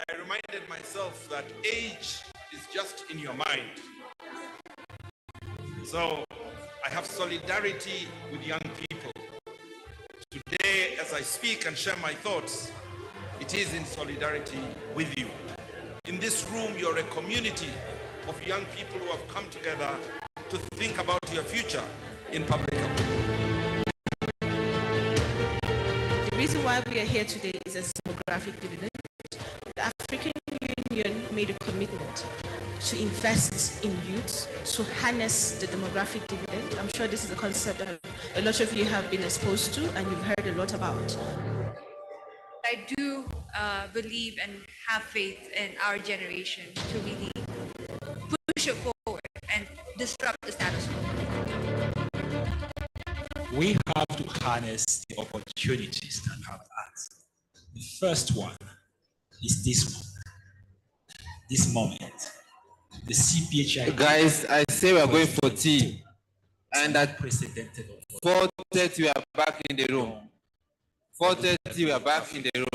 I reminded myself that age is just in your mind. So I have solidarity with young people. Today, as I speak and share my thoughts, it is in solidarity with you. In this room, you're a community of young people who have come together to think about your future in public health. The reason why we are here today is a demographic dividend. The African Union made a commitment to invest in youth, to harness the demographic dividend. I'm sure this is a concept that a lot of you have been exposed to and you've heard a lot about. I do believe and have faith in our generation to really push it forward and disrupt the status quo. We have to harness the opportunities that we have at. The first one is this one, this moment. The CPHIA. Guys, I say we are going for tea. And at 4:30 we are back in the room. 4:30 we are back in the room.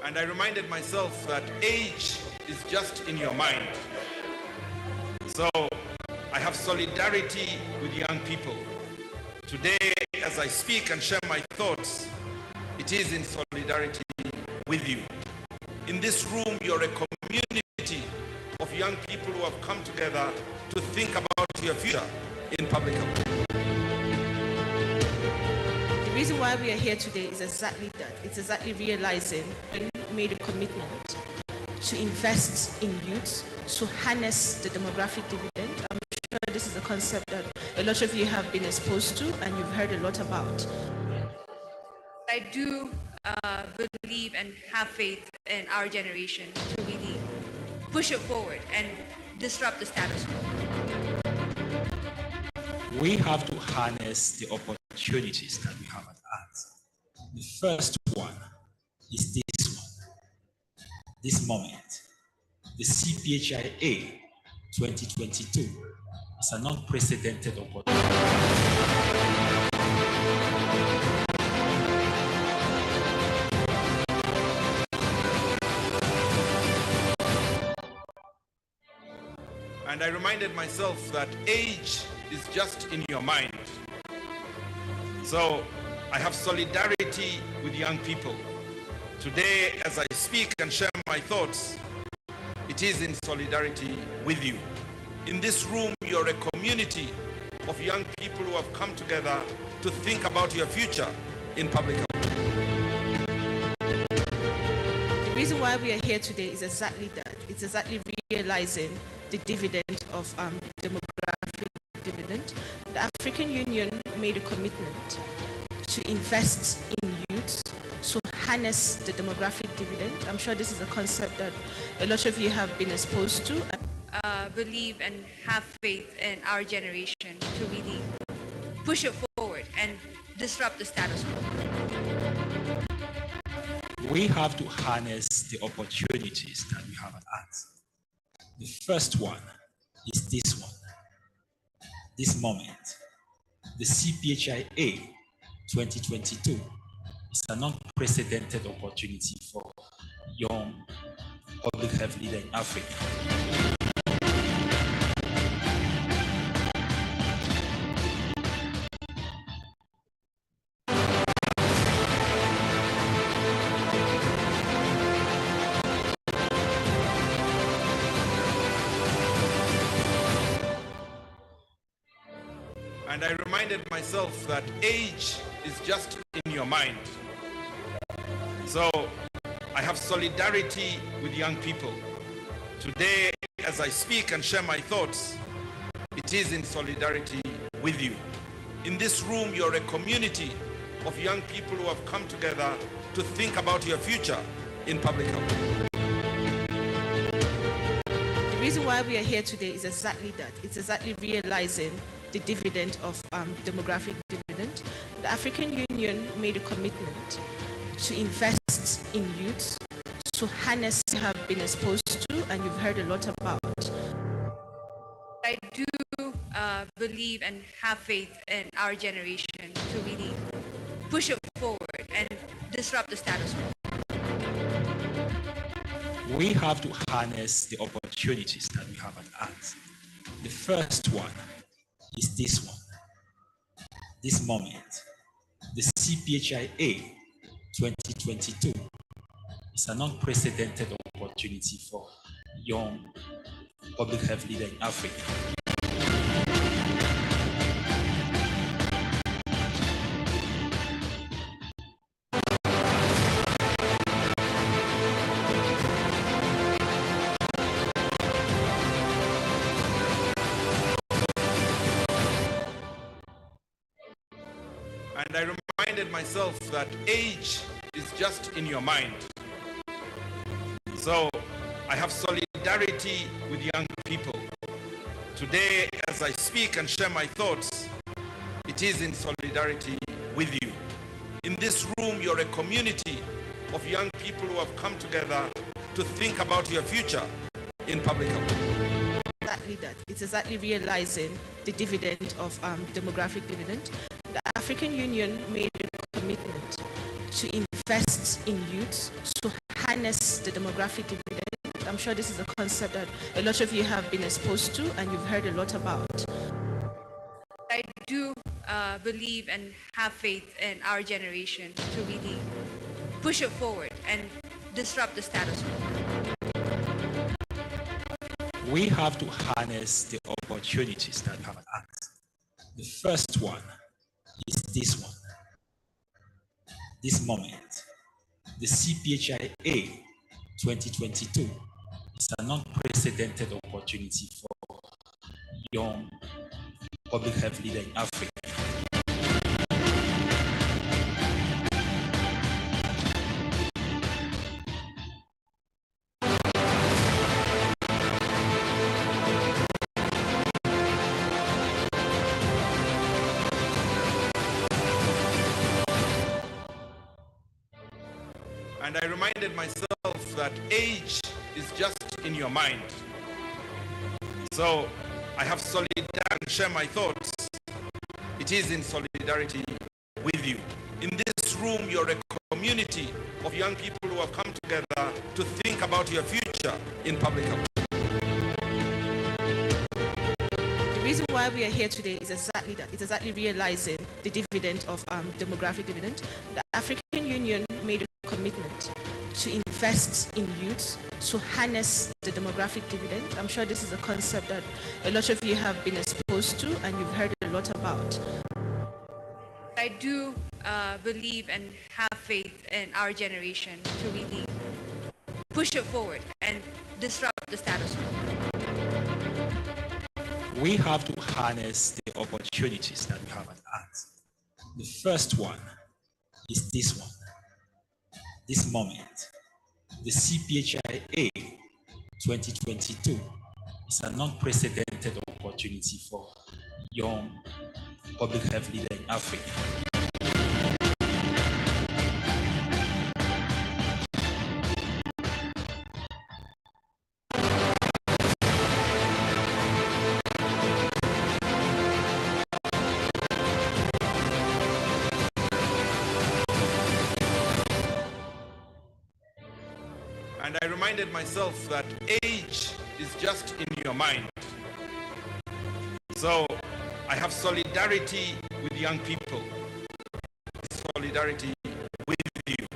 And I reminded myself that age is just in your mind. So I have solidarity with young people. Today, as I speak and share my thoughts, it is in solidarity with you. In this room, you're a community of young people who have come together to think about your future in public health. The reason why we are here today is exactly that. It's exactly realizing we made a commitment to invest in youth, to harness the demographic dividend. I'm sure this is a concept that a lot of you have been exposed to and you've heard a lot about. I do believe and have faith in our generation to really push it forward and disrupt the status quo. We have to harness the opportunities that we have at hand. The first one is this one, this moment. The CPHIA 2022 is an unprecedented opportunity. And I reminded myself that age is just in your mind. So I have solidarity with young people. Today, as I speak and share my thoughts, it is in solidarity with you. In this room, you're a community of young people who have come together to think about your future in public health. The reason why we are here today is exactly that. It's exactly realizing the dividend of demographic dividend. The African Union made a commitment to invest in youth, to harness the demographic dividend. I'm sure this is a concept that a lot of you have been exposed to. Believe and have faith in our generation to really push it forward and disrupt the status quo. We have to harness the opportunities that we have at hand. The first one is this one, this moment. The CPHIA 2022 is an unprecedented opportunity for young public health leaders in Africa. And I reminded myself that age is just in your mind. So I have solidarity with young people. Today, as I speak and share my thoughts, it is in solidarity with you. In this room, you're a community of young people who have come together to think about your future in public health. The reason why we are here today is exactly that. It's exactly realizing the dividend of demographic dividend. The African Union made a commitment to invest in youth, to harness have been exposed to, and you've heard a lot about. I do believe and have faith in our generation to really push it forward and disrupt the status quo. We have to harness the opportunities that we have at hand. The first one is this one, this moment. The CPHIA 2022 is an unprecedented opportunity for young public health leaders in Africa. And I reminded myself that age is just in your mind. So I have solidarity with young people. Today, as I speak and share my thoughts, it is in solidarity with you. In this room, you're a community of young people who have come together to think about your future in public health. Exactly that. It's exactly realizing the dividend of demographic dividend. The African Union made a commitment to invest in youth, to harness the demographic dividend. I'm sure this is a concept that a lot of you have been exposed to and you've heard a lot about. I do believe and have faith in our generation to really push it forward and disrupt the status quo. We have to harness the opportunities that we have at hand. The first one is this one, this moment. The CPHIA 2022 is an unprecedented opportunity for young public health leaders in Africa. And I reminded myself that age is just in your mind. So I have solidarity and share my thoughts. It is in solidarity with you. In this room, you're a community of young people who have come together to think about your future in public health. The reason why we are here today is exactly that. It's exactly realizing the dividend of demographic dividend. The African Union made a commitment to invest in youth, to harness the demographic dividend. I'm sure this is a concept that a lot of you have been exposed to and you've heard a lot about. I do believe and have faith in our generation to really push it forward and disrupt the status quo. We have to harness the opportunities that we have at hand. The first one is this one, this moment. The CPHIA 2022 is an unprecedented opportunity for young public health leaders in Africa. And I reminded myself that age is just in your mind. So I have solidarity with young people. Solidarity with you.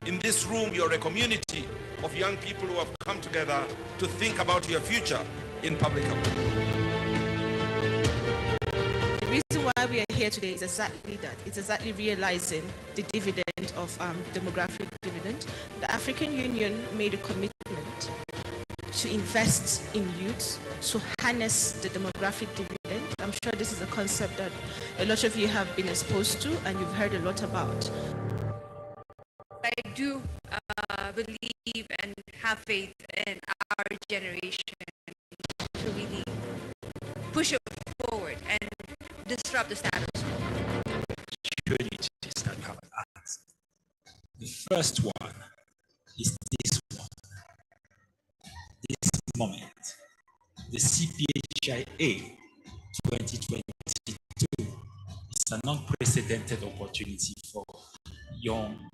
In this room, you're a community of young people who have come together to think about your future in public health. The reason why here today is exactly that. It's exactly realizing the dividend of demographic dividend. The African Union made a commitment to invest in youth, to harness the demographic dividend. I'm sure this is a concept that a lot of you have been exposed to and you've heard a lot about. I do believe and have faith in our generation to really push it forward and disrupt the status quo. Opportunities that we have at hand. The first one is this one. This moment, the CPHIA 2022 is an unprecedented opportunity for young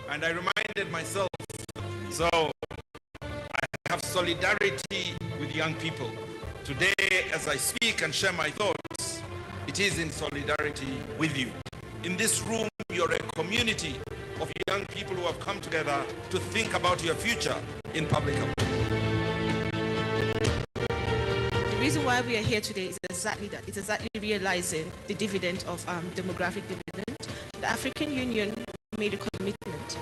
And I reminded myself, so I have solidarity with young people. Today, as I speak and share my thoughts, it is in solidarity with you. In this room, you're a community of young people who have come together to think about your future in public health. The reason why we are here today is exactly that. It's exactly realizing the dividend of demographic dividend. The African Union made a commitment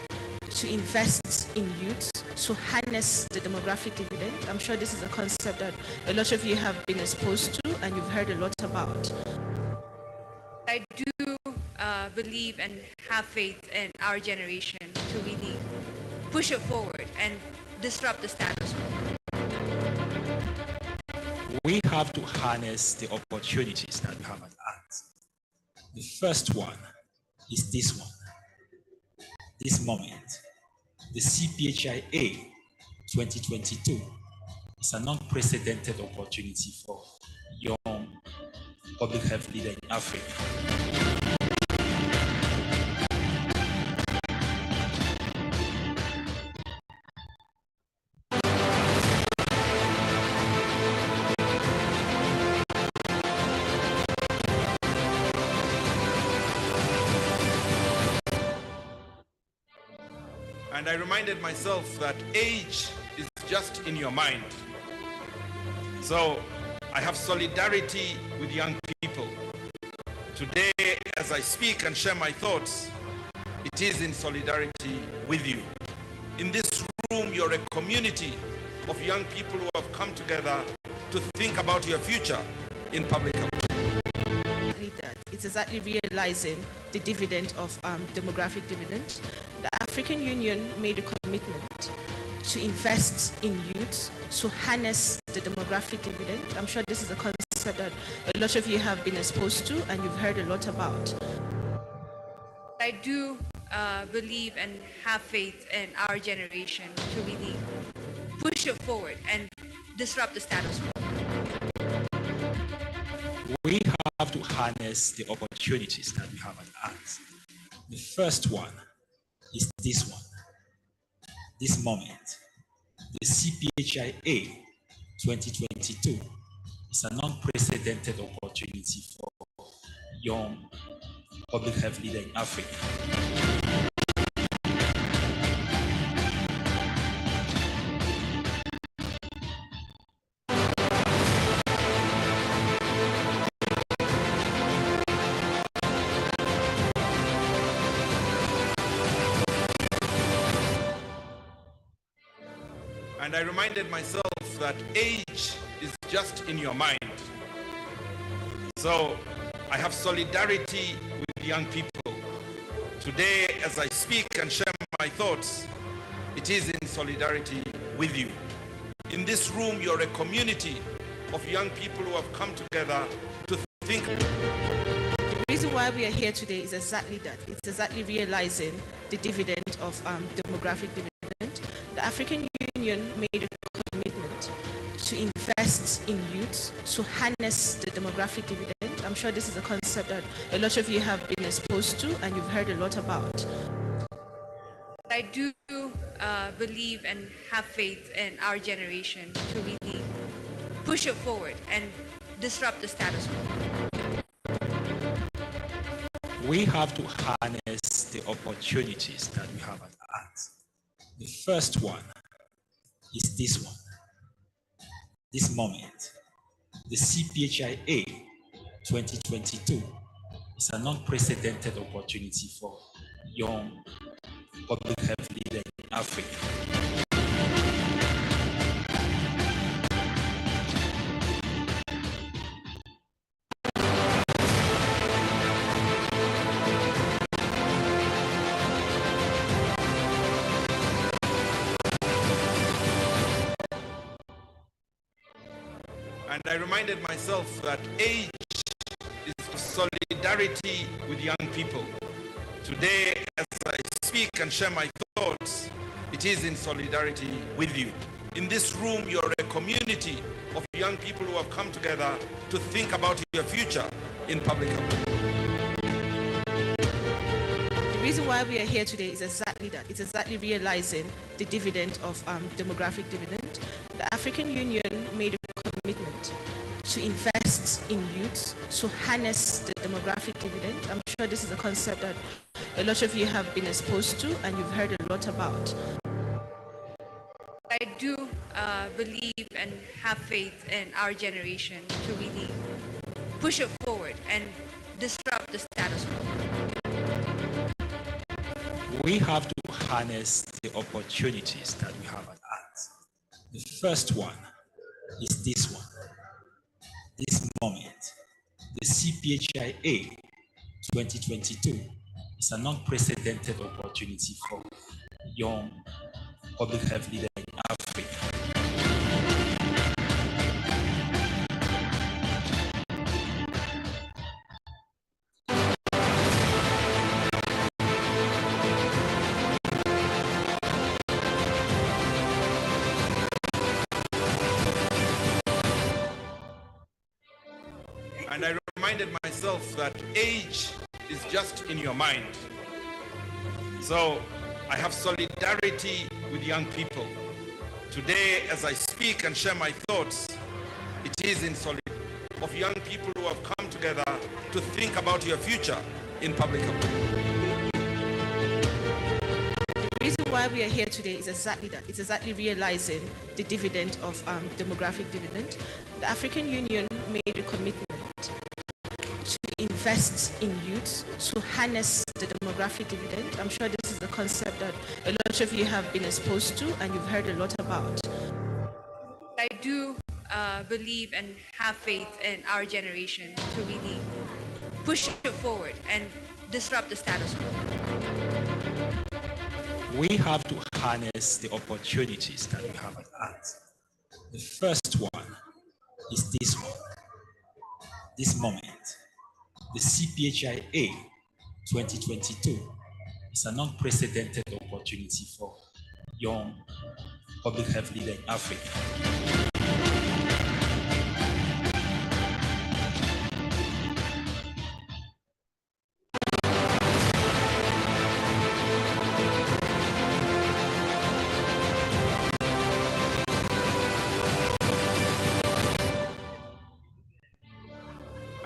to invest in youth, to harness the demographic dividend. I'm sure this is a concept that a lot of you have been exposed to and you've heard a lot about. I do believe and have faith in our generation to really push it forward and disrupt the status quo. We have to harness the opportunities that we have at hand. The first one is this one. This moment, the CPHIA 2022 is an unprecedented opportunity for young public health leaders in Africa. And I reminded myself that age is just in your mind. So I have solidarity with young people. Today, as I speak and share my thoughts, it is in solidarity with you. In this room, you're a community of young people who have come together to think about your future in public health. It's exactly realizing the dividend of demographic dividend. The African Union made a commitment to invest in youth, to harness the demographic dividend. I'm sure this is a concept that a lot of you have been exposed to and you've heard a lot about. I do believe and have faith in our generation to really push it forward and disrupt the status quo. We have to harness the opportunities that we have at hand. The first one is this one. This moment, the CPHIA 2022 is an unprecedented opportunity for young public health leaders in Africa. And I reminded myself that age is just in your mind. So I have solidarity with young people. Today, as I speak and share my thoughts, it is in solidarity with you. In this room, you're a community of young people who have come together to think. The reason why we are here today is exactly that. It's exactly realizing the dividend of demographic dividend. The African Union made a commitment to invest in youth, to harness the demographic dividend. I'm sure this is a concept that a lot of you have been exposed to and you've heard a lot about. I do believe and have faith in our generation to really push it forward and disrupt the status quo. We have to harness the opportunities that we have at hand. The first one is this one, this moment. The CPHIA 2022 is an unprecedented opportunity for young public health leaders in Africa. And I reminded myself that age is solidarity with young people. Today, as I speak and share my thoughts, it is in solidarity with you. In this room, you're a community of young people who have come together to think about your future in public health. The reason why we are here today is exactly that. It's exactly realizing the dividend of demographic dividend. The African Union made a commitment to invest in youth, to harness the demographic dividend. I'm sure this is a concept that a lot of you have been exposed to and you've heard a lot about. I do believe and have faith in our generation to really push it forward and disrupt the status quo. We have to harness the opportunities that we have at hand. The first one is this one, this moment. The CPHIA 2022 is an unprecedented opportunity for young public health leaders in Africa. And I reminded myself that age is just in your mind. So I have solidarity with young people. Today, as I speak and share my thoughts, it is in solidarity of young people who have come together to think about your future in public health. The reason why we are here today is exactly that. It's exactly realizing the dividend of demographic dividend. The African Union made a commitment to invest in youth, to harness the demographic dividend. I'm sure this is a concept that a lot of you have been exposed to and you've heard a lot about. I do believe and have faith in our generation to really push it forward and disrupt the status quo. We have to harness the opportunities that we have at hand. The first one is this one, this moment. The CPHIA 2022 is an unprecedented opportunity for young public health leaders in Africa.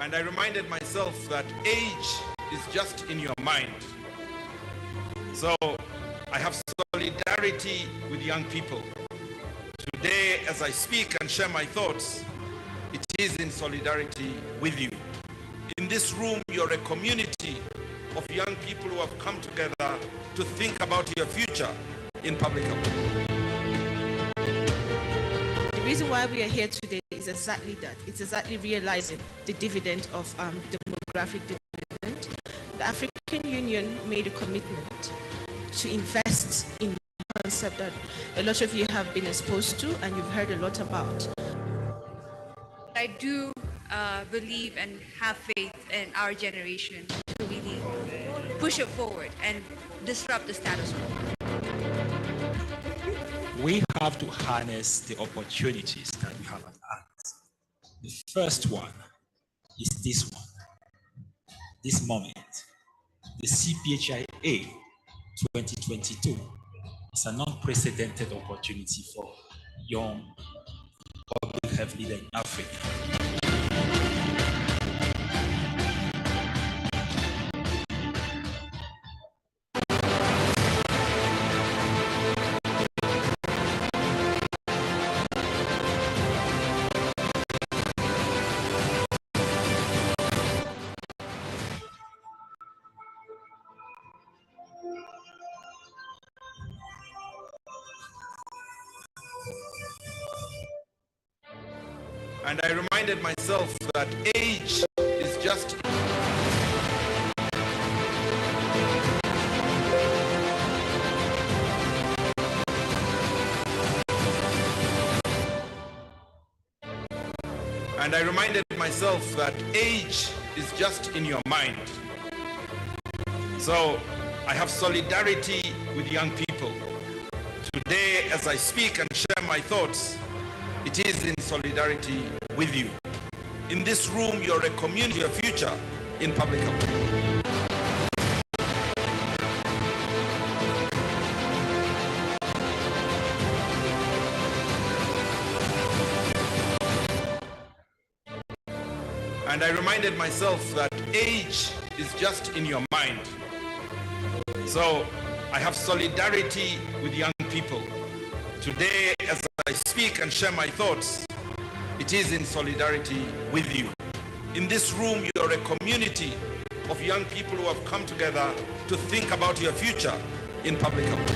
And I reminded myself that age is just in your mind. So I have solidarity with young people. Today, as I speak and share my thoughts, it is in solidarity with you. In this room, you're a community of young people who have come together to think about your future in public health. The reason why we are here today is exactly that. It's exactly realizing the dividend of demographic dividend. The African Union made a commitment to invest in a concept that a lot of you have been exposed to and you've heard a lot about. I do believe and have faith in our generation to really push it forward and disrupt the status quo. We have to harness the opportunities that we have at hand. The first one is this one, this moment. The CPHIA 2022. It's an unprecedented opportunity for young public health leaders in Africa. And I reminded myself that age is just. And I reminded myself that age is just in your mind. So I have solidarity with young people. Today, as I speak and share my thoughts, it is in solidarity with you. In this room, you're a community, your future in public health. And I reminded myself that age is just in your mind. So I have solidarity with young people. Today, as I speak and share my thoughts, it is in solidarity with you. In this room, you're a community of young people who have come together to think about your future in public health.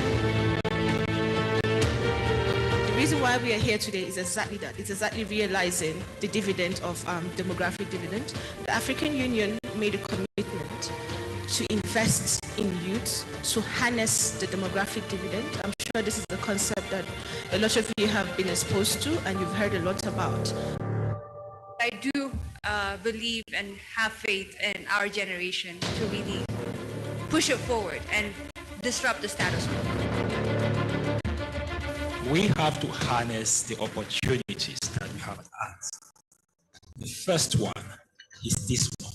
The reason why we are here today is exactly that. It's exactly realizing the dividend of demographic dividend. The African Union made a commitment to invest in youth, to harness the demographic dividend. I'm sure this is the concept that a lot of you have been exposed to and you've heard a lot about. I do believe and have faith in our generation to really push it forward and disrupt the status quo. We have to harness the opportunities that we have at hand. The first one is this one,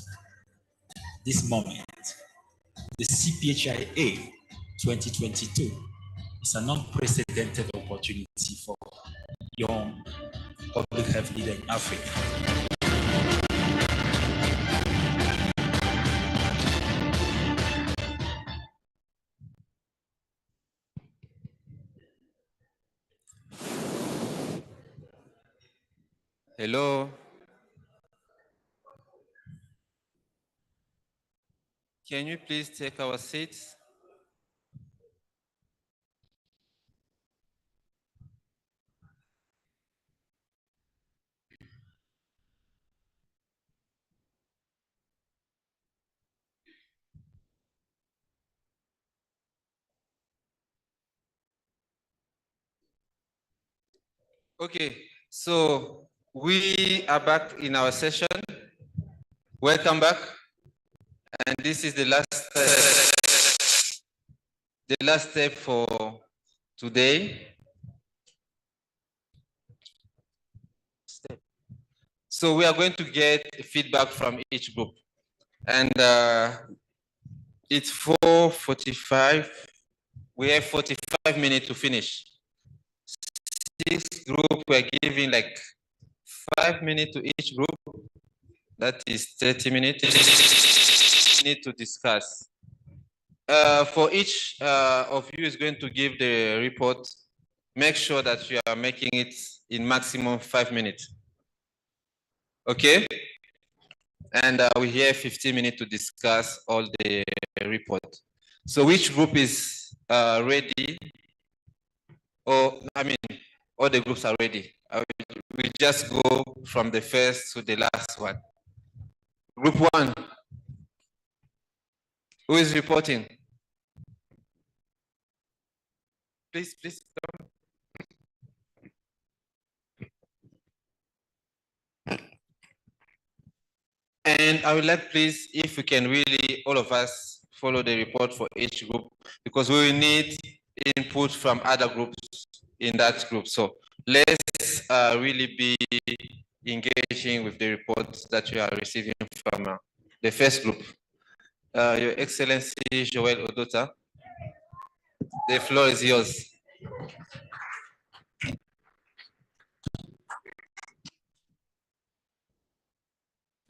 this moment. The CPHIA 2022 is an unprecedented opportunity for young public health leaders in Africa. Hello. Can you please take our seats? Okay, so we are back in our session. Welcome back. And this is the last step for today. So we are going to get feedback from each group. And it's 4:45. We have 45 minutes to finish. This group, we're giving like 5 minutes to each group. That is 30 minutes. Need to discuss. For each of you is going to give the report, make sure that you are making it in maximum 5 minutes. Okay? And we have 15 minutes to discuss all the report. So which group is ready? Or, I mean, all the groups are ready. We just go from the first to the last one. Group 1. Who is reporting? Please, please. And I would like, please, if we can really, all of us, follow the report for each group, because we will need input from other groups in that group. So let's really be engaging with the reports that you are receiving from the first group. Your Excellency Joel Odota. The floor is yours.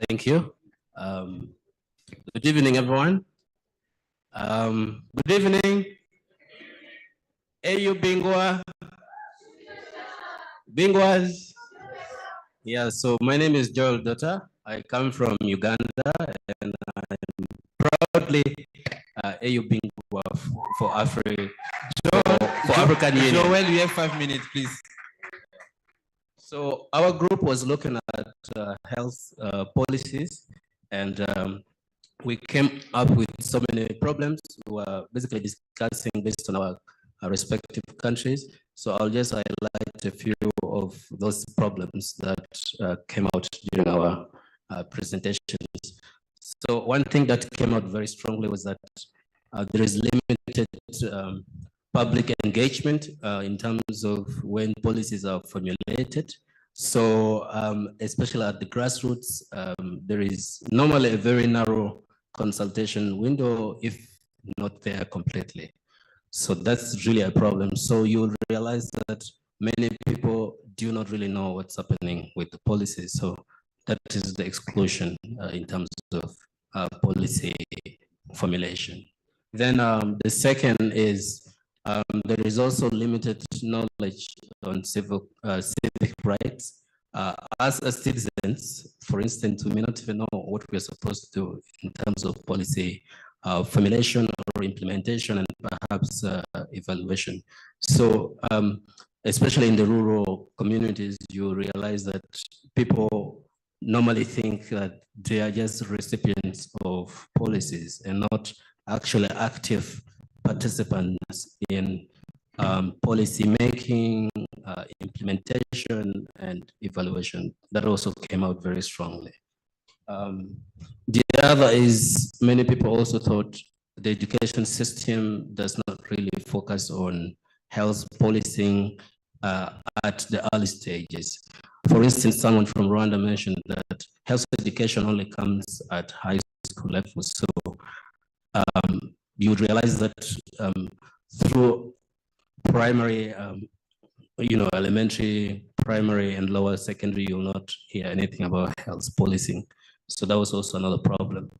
Thank you. Good evening, everyone. Good evening. AU Bingwas. Yeah, so my name is Joel Dota. I come from Uganda and I'm proudly AU Bingwa for Africa. For African Union. Joel, you have 5 minutes, please. So our group was looking at health policies, and we came up with so many problems. We were basically discussing based on our respective countries. So I'll just highlight a few of those problems that came out during our presentations. So one thing that came out very strongly was that there is limited public engagement in terms of when policies are formulated. So especially at the grassroots, there is normally a very narrow consultation window, if not there completely. So that's really a problem. So you'll realize that many people do not really know what's happening with the policies. So that is the exclusion in terms of policy formulation. Then the second is there is also limited knowledge on civic rights. As citizens, for instance, we may not even know what we're supposed to do in terms of policy formulation or implementation and perhaps evaluation. So especially in the rural communities, you realize that people normally think that they are just recipients of policies and not actually active participants in policy making, implementation, and evaluation. That also came out very strongly. The other is many people also thought the education system does not really focus on health policing at the early stages. For instance, someone from Rwanda mentioned that health education only comes at high school level. So you realize that through primary, elementary, primary, and lower secondary, you'll not hear anything about health policing. So that was also another problem.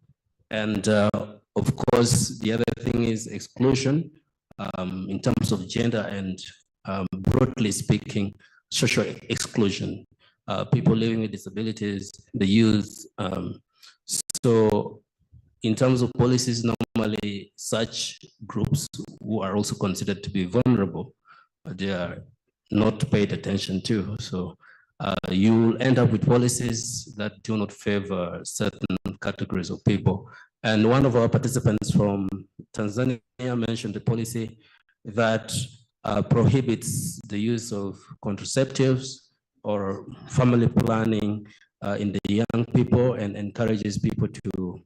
And of course, the other thing is exclusion in terms of gender and broadly speaking, social exclusion. People living with disabilities, the youth. So in terms of policies, normally such groups who are also considered to be vulnerable, they are not paid attention to. So you'll end up with policies that do not favor certain categories of people. And one of our participants from Tanzania mentioned the policy that prohibits the use of contraceptives or family planning in the young people and encourages people to,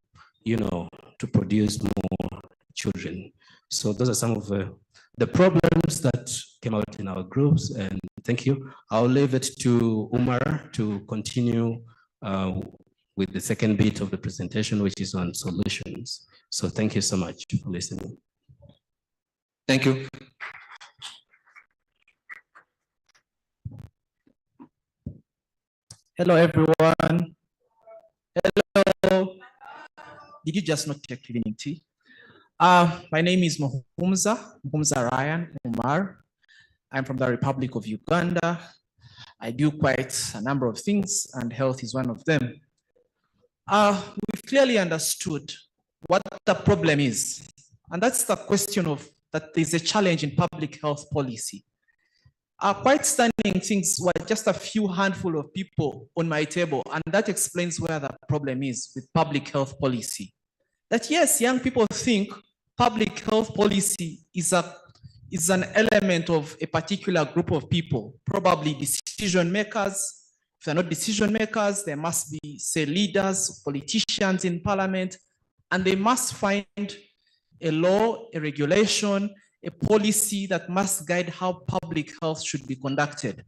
to produce more children. So those are some of the problems that came out in our groups, and thank you. I'll leave it to Umar to continue with the second bit of the presentation, which is on solutions. So thank you so much for listening. Thank you. Hello, everyone. Hello. Did you just not take evening tea? My name is Muhumza Ryan Umar. I'm from the Republic of Uganda. I do quite a number of things, and health is one of them. We've clearly understood what the problem is, and that's the question of that there's a challenge in public health policy. Quite stunning things were just a few handful of people on my table, and that explains where the problem is with public health policy. That yes, young people think public health policy is an element of a particular group of people, probably decision makers. If they're not decision makers, there must be, say, leaders, politicians in parliament, and they must find a law, a regulation, a policy that must guide how public health should be conducted.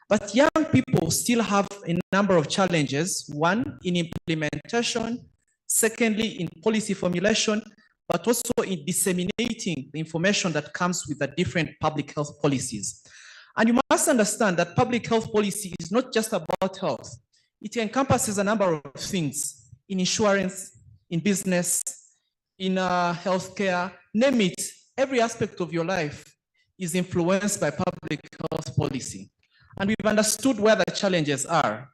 But young people still have a number of challenges. One, in implementation. Secondly, in policy formulation. but also in disseminating the information that comes with the different public health policies. And you must understand that public health policy is not just about health. It encompasses a number of things in insurance, in business, in healthcare, name it. Every aspect of your life is influenced by public health policy. And we've understood where the challenges are,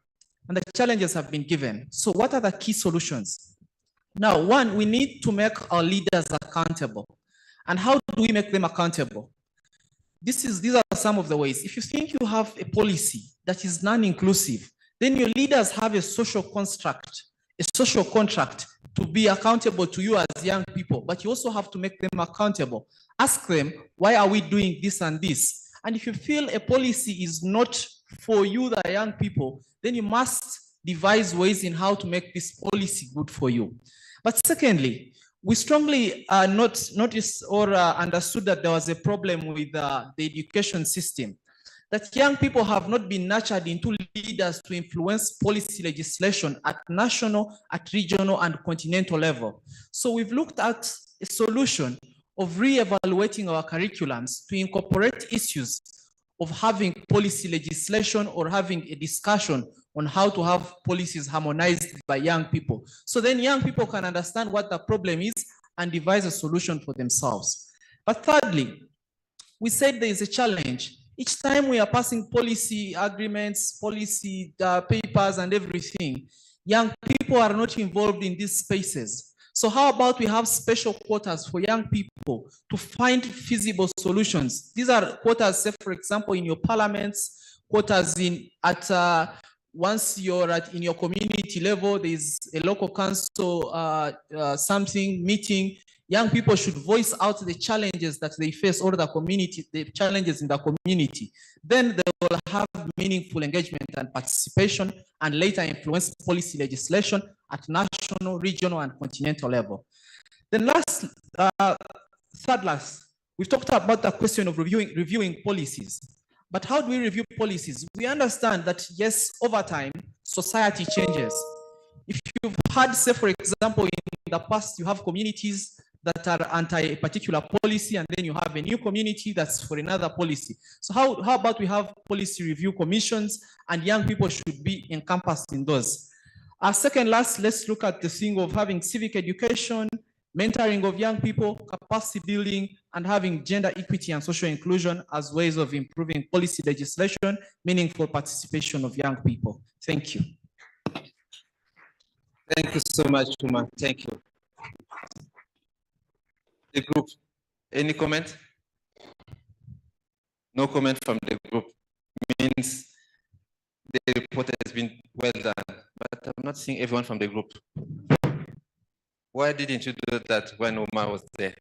and the challenges have been given. So what are the key solutions? Now, one, we need to make our leaders accountable. And how do we make them accountable? These are some of the ways. If you think you have a policy that is non-inclusive, then your leaders have a social contract to be accountable to you as young people, but you also have to make them accountable. Ask them, why are we doing this and this? And if you feel a policy is not for you, the young people, then you must devise ways in how to make this policy good for you. But secondly, we strongly noticed or understood that there was a problem with the education system, that young people have not been nurtured into leaders to influence policy legislation at national, at regional, and continental level. So we've looked at a solution of re-evaluating our curriculums to incorporate issues of having policy legislation or having a discussion on how to have policies harmonized by young people. So then young people can understand what the problem is and devise a solution for themselves. But thirdly, we said there is a challenge. Each time we are passing policy agreements, policy papers and everything, young people are not involved in these spaces. So how about we have special quotas for young people to find feasible solutions? These are quotas, say for example, in your parliaments, quotas once you're in your community level, there's a local council meeting. Young people should voice out the challenges that they face or the challenges in the community. Then they will have meaningful engagement and participation and later influence policy legislation at national, regional, and continental level. Then third last, we've talked about the question of reviewing policies. But how do we review policies? We understand that, yes, over time, society changes. If you've had, say, for example, in the past, you have communities that are anti a particular policy, and then you have a new community that's for another policy. So how about we have policy review commissions, and young people should be encompassed in those. Second last, let's look at the thing of having civic education, mentoring of young people, capacity building, and having gender equity and social inclusion as ways of improving policy legislation, meaningful participation of young people. Thank you. Thank you so much, Uma. Thank you. The group, any comment? No comment from the group means the report has been well done, but I'm not seeing everyone from the group. Why didn't you do that when Uma was there?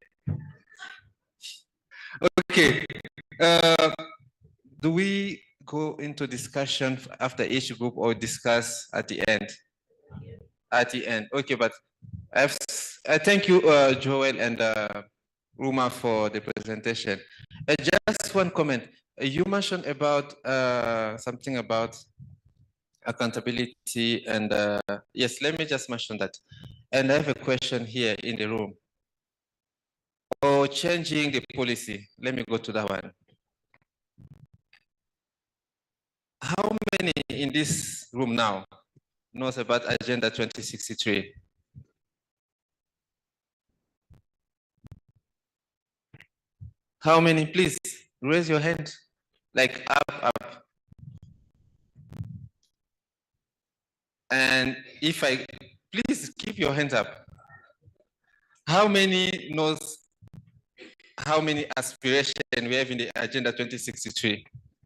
Okay, do we go into discussion after each group or discuss at the end? At the end, okay, but I thank you, Joel and Uma, for the presentation. Just one comment. You mentioned about something about accountability, and yes, let me just mention that. And I have a question here in the room. Or changing the policy. Let me go to that one. How many in this room now knows about Agenda 2063? How many? Please raise your hand, like up. And if please keep your hands up. How many knows how many aspirations we have in the Agenda 2063?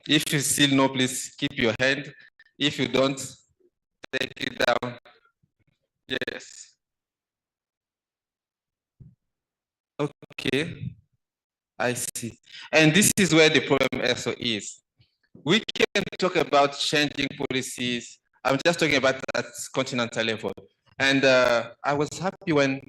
If you still know, please keep your hand. If you don't, take it down. Yes. Okay. I see. And this is where the problem also is. We can talk about changing policies. I'm just talking about at continental level. And I was happy when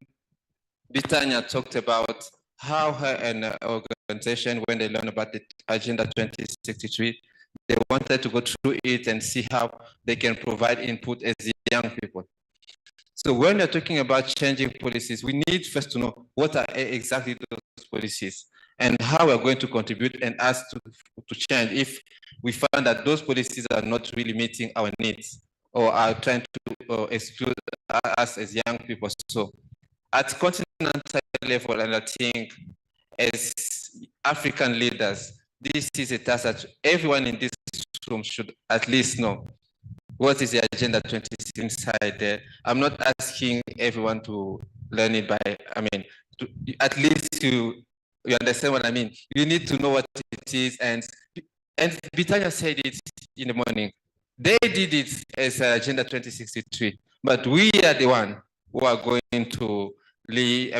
Bitanya talked about how her and organization, when they learned about the Agenda 2063, they wanted to go through it and see how they can provide input as young people. So when you're talking about changing policies, we need first to know what are exactly those policies and how we're going to contribute and ask to change if we find that those policies are not really meeting our needs or are trying to exclude us as young people. So at continental level, and I think as African leaders, this is a task that everyone in this room should at least know. What is the Agenda 26 inside there? I'm not asking everyone to learn it by, at least you understand what I mean. You need to know what it is, and Bitanya said it in the morning. They did it as Agenda 2063, but we are the one who are going to be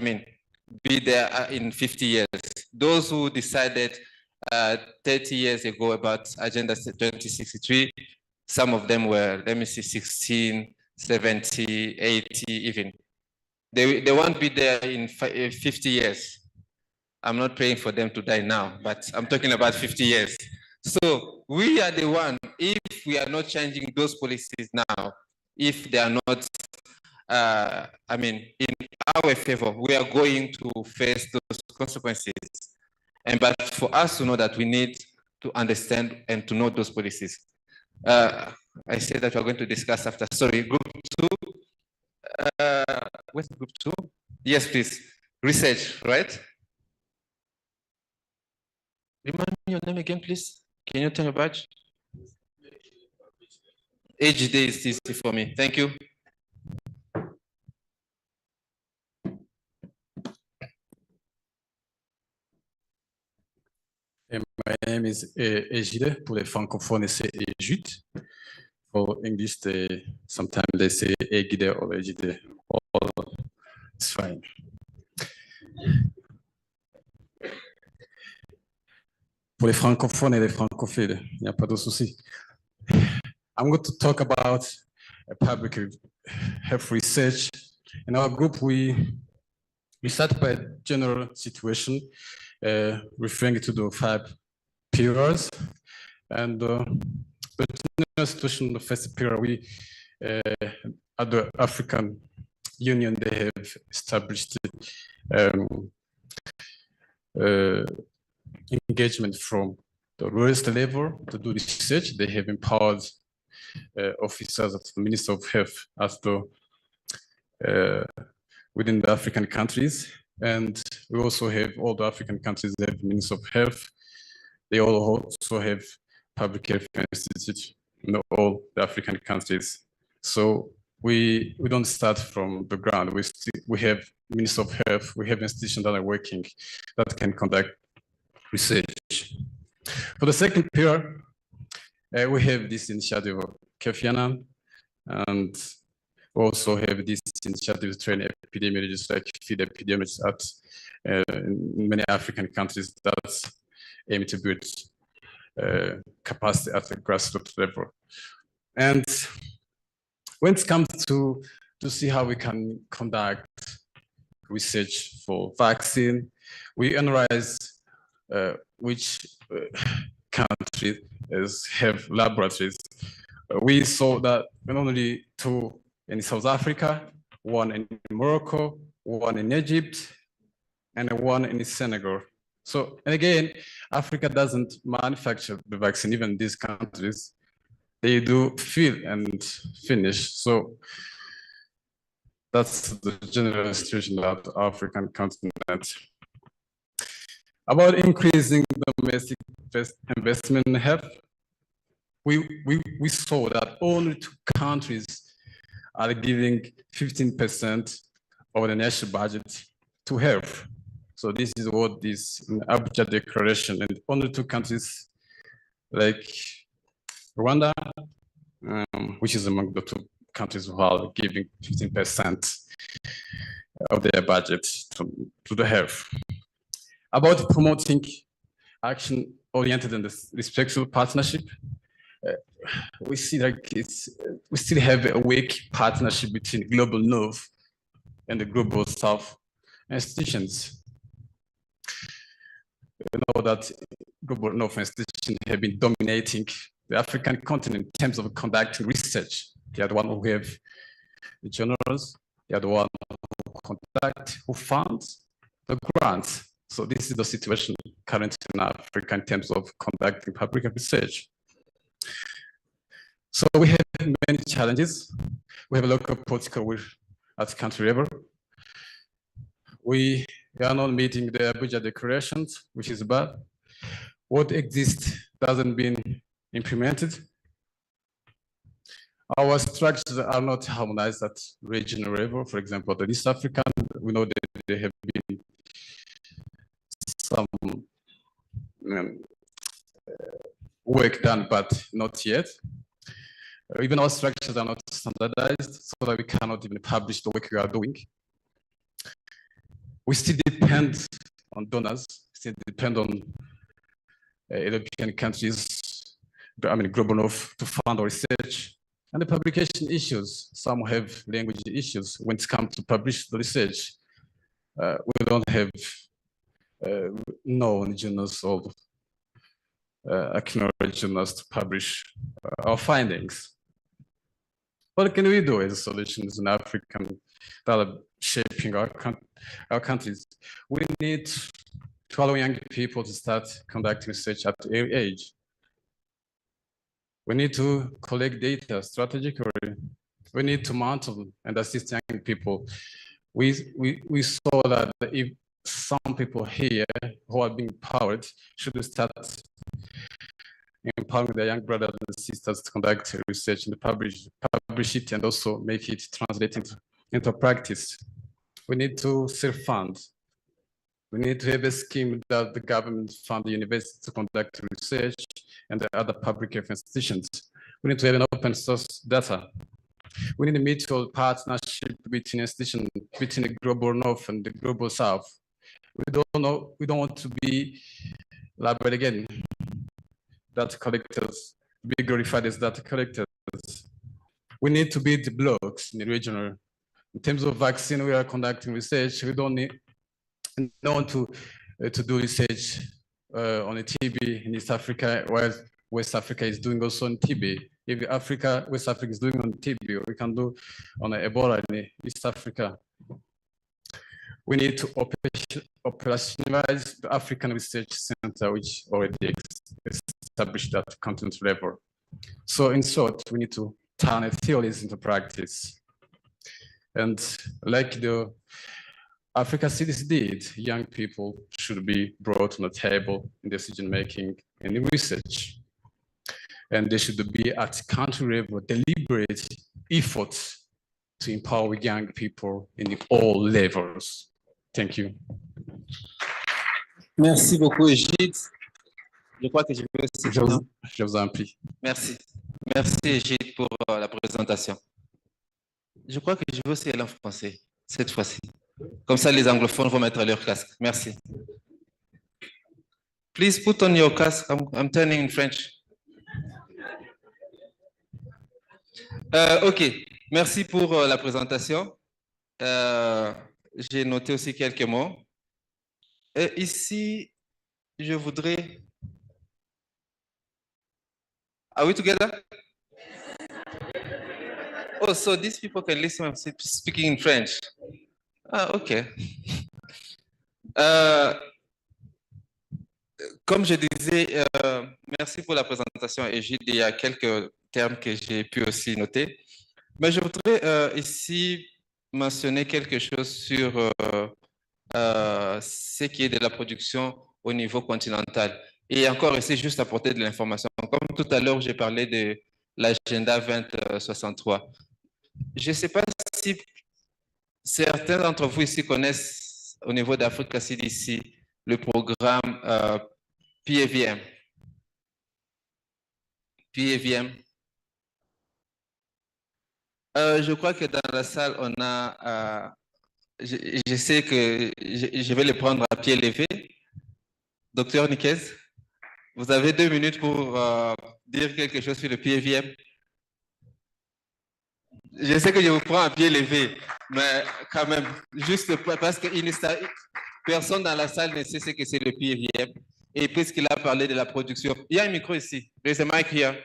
there in 50 years. Those who decided 30 years ago about Agenda 2063, some of them were, 16, 70, 80 even. They won't be there in 50 years. I'm not praying for them to die now, but I'm talking about 50 years. So we are the one, if we are not changing those policies now, if they are not, in our favor, we are going to face those consequences. But for us to know that, we need to understand and to know those policies. I said that we're going to discuss after. Sorry, group 2. Where's group 2? Yes, please. Research, right? Remind me your name again, please. Can you turn your badge? HD is easy for me. Thank you. My name is Egide. Pour les francophones, c'est Ejut. For English, sometimes they say Egide or Egide. It's fine. Pour les francophones et les francophiles, il n'y a pas de souci. I'm going to talk about public health research. In our group, we start by general situation, referring to the 5 pillars. And the general situation, the first pillar, we at the African Union, they have established engagement from the lowest level to do research. They have empowered officers of the Minister of Health as the within the African countries. And we also have all the African countries that have Minister of Health. They all also have public health institutes in all the African countries. So we don't start from the ground. We have Minister of Health, we have institutions that are working, that can conduct research. For the second pillar, we have this initiative of CPHIA, and we also have this initiative to train epidemiologists, like feed epidemiologists in many African countries that aim to build capacity at the grassroots level. And when it comes to see how we can conduct research for vaccine, we analyze which countries have laboratories. We saw that not only 2 in South Africa, 1 in Morocco, 1 in Egypt, and 1 in Senegal. So, and again, Africa doesn't manufacture the vaccine, even these countries. They do fill and finish. So that's the general situation of the African continent. About increasing domestic investment in health, we saw that only 2 countries are giving 15% of the national budget to health. So this is what this Abuja Declaration, and only 2 countries like Rwanda, which is among the 2 countries who are giving 15% of their budget to the health. About promoting action-oriented and respectful partnership, we see like we still have a weak partnership between Global North and the Global South institutions. You know that Global North institutions have been dominating the African continent in terms of conducting research. They are the one who have the journals, They are the one who conduct, who funds the grants. So this is the situation currently in Africa in terms of conducting public research. So we have many challenges. We have a local political will at country level. We are not meeting the Abuja declarations, which is bad. What exists doesn't been implemented. Our structures are not harmonized at regional level. For example, the East African, we know that there have been some work done, but not yet. Even our structures are not standardized, so that we cannot even publish the work we are doing. We still depend on donors, still depend on European countries, global north, to fund our research. And the publication issues, some have language issues when it comes to publish the research. We don't have known journals or acknowledged journals to publish our findings. What can we do as solutions in Africa that are shaping our countries? We need to allow young people to start conducting research at early age. We need to collect data strategically. We need to monitor and assist young people. We saw that if some people here who are being empowered should start empowering their young brothers and sisters to conduct research and publish it, and also make it translate into practice. We need to self-fund. We need to have a scheme that the government fund the university to conduct research and the other public institutions. We need to have an open source data. We need a mutual partnership between institutions, between the global north and the global south. We don't want to be labeled again data collectors, be glorified as data collectors. We need to build blocks in the regional. In terms of vaccine, we are conducting research. We don't want to do research on a TB in East Africa, while West Africa is doing also on TB. If West Africa is doing on TB, we can do on Ebola in East Africa. We need to operationalize the African Research Center, which already established at continent level. So in short, we need to turn theories into practice. And like the Africa Cities did, young people should be brought on the table in decision-making and in research. And there should be at country level deliberate efforts to empower young people in all levels. Thank you. Merci beaucoup, Egide. Je crois que je vais aussi... Je vous en prie. Merci. Merci, Egide, pour la présentation. Je crois que je vais aussi aller en français, cette fois-ci. Comme ça, les anglophones vont mettre leur casque. Merci. Please put on your casque. I'm turning in French. OK. Merci pour la présentation. J'ai noté aussi quelques mots. Ici, je voudrais... Are we together? Oh, so these people can listen and speaking in French. Ah, OK. Comme je disais, merci pour la présentation, Egide. Il y a quelques termes que j'ai pu aussi noter. Mais je voudrais ici mentionner quelque chose sur ce qui est de la production au niveau continental. Et encore ici, juste apporter de l'information. Comme tout à l'heure, j'ai parlé de l'agenda 2063. Je ne sais pas si certains d'entre vous ici connaissent au niveau d'Africa CDC le programme PAVM. PAVM. Je crois que dans la salle, on a... je sais que je vais le prendre à pied levé. Docteur Niquez, vous avez 2 minutes pour dire quelque chose sur le PAVM. Je sais que je vous prends à pied levé, mais quand même, juste parce que personne dans la salle ne sait ce que c'est le PAVM. Et puisqu'il a parlé de la production, il y a un micro ici. There's a mic here.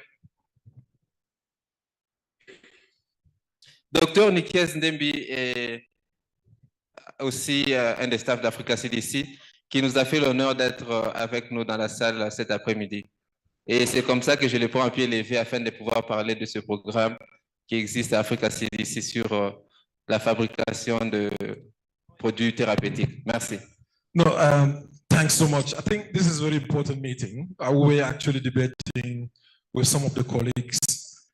Docteur Nikes Ndembi est aussi un des staffs d'Africa CDC qui nous a fait l'honneur d'être avec nous dans la salle cet après-midi. Et c'est comme ça que je le prends en pied levé afin de pouvoir parler de ce programme qui existe à Africa CDC sur la fabrication de produits thérapeutiques. Merci. No, thanks so much. I think this is a very important meeting. We were actually debating with some of the colleagues.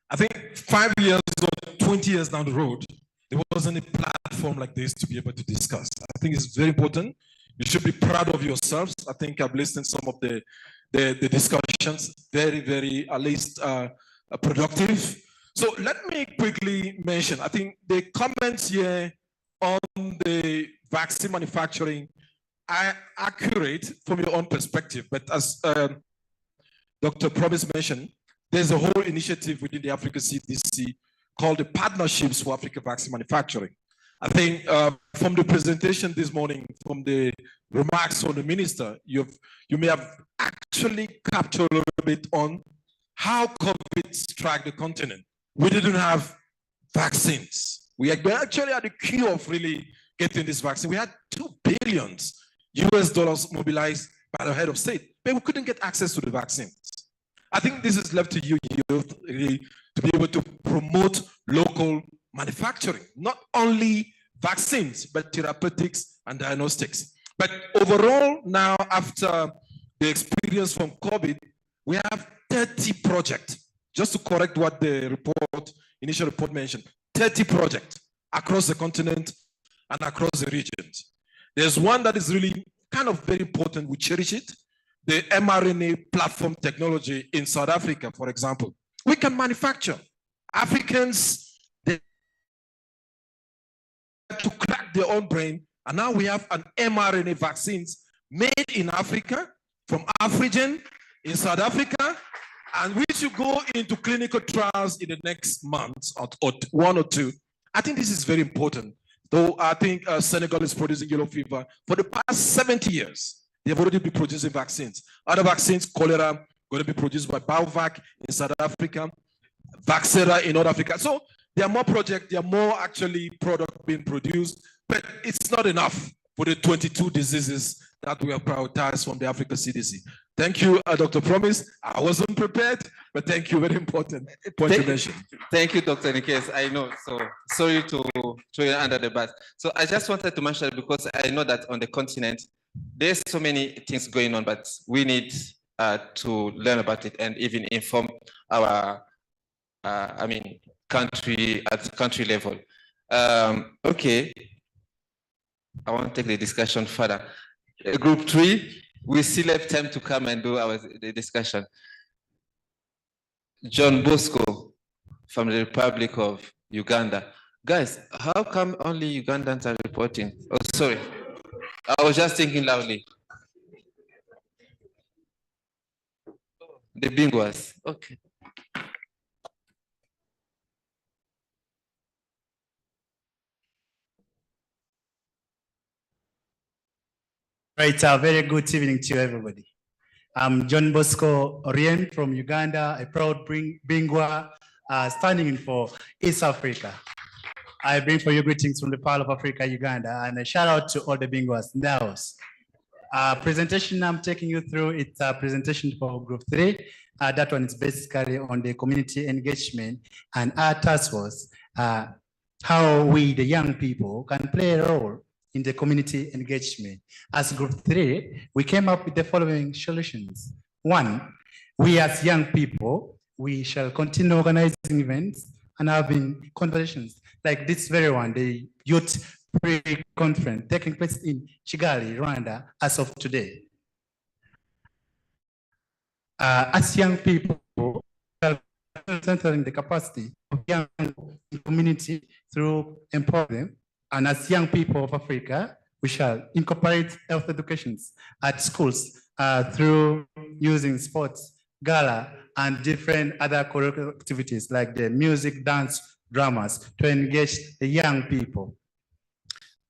I think 5 years or 20 years down the road, there wasn't a platform like this to be able to discuss. I think it's very important. You should be proud of yourselves. I think I've listened to some of the discussions, very, at least productive. So let me quickly mention, I think the comments here on the vaccine manufacturing are accurate from your own perspective, but as Dr. Promise mentioned, there's a whole initiative within the Africa CDC called the Partnerships for Africa Vaccine Manufacturing. I think from the presentation this morning, from the remarks from the minister, you may have actually captured a little bit on how COVID struck the continent. We didn't have vaccines. We actually at the queue of really getting this vaccine. We had $2 billion US mobilized by the head of state, but we couldn't get access to the vaccines. I think this is left to you, youth, really, to be able to promote local manufacturing, not only vaccines, but therapeutics and diagnostics. But overall, now after the experience from COVID, we have 30 projects. Just to correct what the initial report mentioned, 30 projects across the continent and across the regions. There's one that is really kind of very important, we cherish it, the mRNA platform technology in South Africa, for example. We can manufacture. Africans, they had to crack their own brain, and now we have an mRNA vaccines made in Africa, from Afrigen, in South Africa, and we should go into clinical trials in the next months, or 1 or 2. I think this is very important. Though I think Senegal is producing yellow fever for the past 70 years. They've already been producing vaccines. Other vaccines, cholera, going to be produced by Biovac in South Africa, Vaxera in North Africa. So there are more projects, there are more actually products being produced, but it's not enough for the 22 diseases that we have prioritized from the Africa CDC. Thank you, Dr. Promise. I wasn't prepared, but thank you. Very important point to mention. Thank you, Dr. Nikes. I know, so sorry to throw you under the bus. So I just wanted to mention it because I know that on the continent, there's so many things going on, but we need to learn about it and even inform our, country at country level. Okay, I want to take the discussion further. Group 3, we still have time to come and do the discussion. John Bosco from the Republic of Uganda. Guys, how come only Ugandans are reporting? Oh, sorry. I was just thinking loudly. The Bingwas, okay. Right, a very good evening to everybody. I'm John Bosco Orient from Uganda, a proud Bingwa standing in for East Africa. I bring for you greetings from the Pearl of Africa, Uganda, and a shout out to all the Bingwas in the house. Presentation I'm taking you through, it's a presentation for Group 3. That one is basically on the community engagement and our task force, how we, the young people, can play a role in the community engagement. As Group 3, we came up with the following solutions. 1, we as young people, we shall continue organizing events and having conversations like this very one, the Youth Pre-Conference taking place in Kigali, Rwanda, as of today. As young people, we are centering the capacity of young community through empowering them. And as young people of Africa, we shall incorporate health educations at schools through using sports, gala, and different other curricular activities like the music, dance, dramas to engage the young people.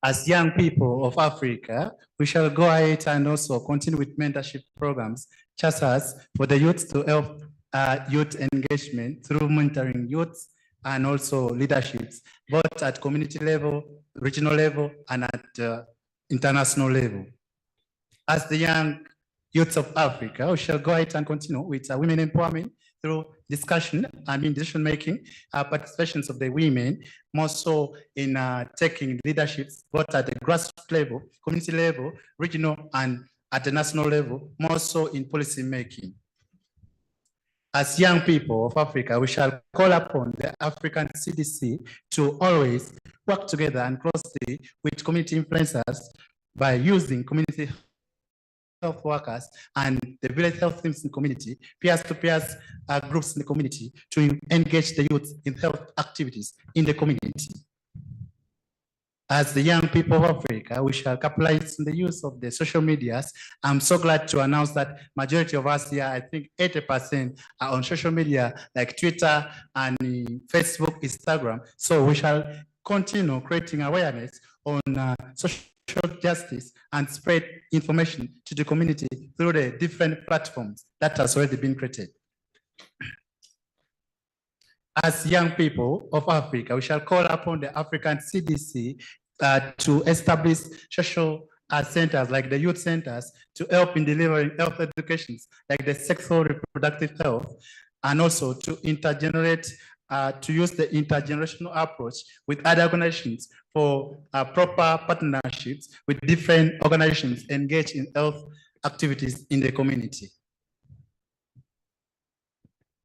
As young people of Africa, we shall go ahead and also continue with mentorship programs, just as for the youth to help youth engagement through mentoring youths and also leaderships, both at community level, regional level, and at international level. As the young youths of Africa, we shall go ahead and continue with women empowerment through discussion, decision making, participations of the women, more so in taking leaderships, both at the grassroots level, community level, regional, and at the national level, more so in policy making. As young people of Africa, we shall call upon the African CDC to always work together and closely with community influencers by using community health workers and the village health teams in the community, peers-to-peers groups in the community to engage the youth in health activities in the community. As the young people of Africa, we shall capitalize on the use of the social medias. I'm so glad to announce that majority of us here, I think 80% are on social media like Twitter and Facebook, Instagram. So we shall continue creating awareness on social justice and spread information to the community through the different platforms that has already been created. As young people of Africa, we shall call upon the African CDC to establish social centers like the youth centers to help in delivering health educations like the sexual reproductive health, and also to to use the intergenerational approach with other organizations for proper partnerships with different organizations engaged in health activities in the community.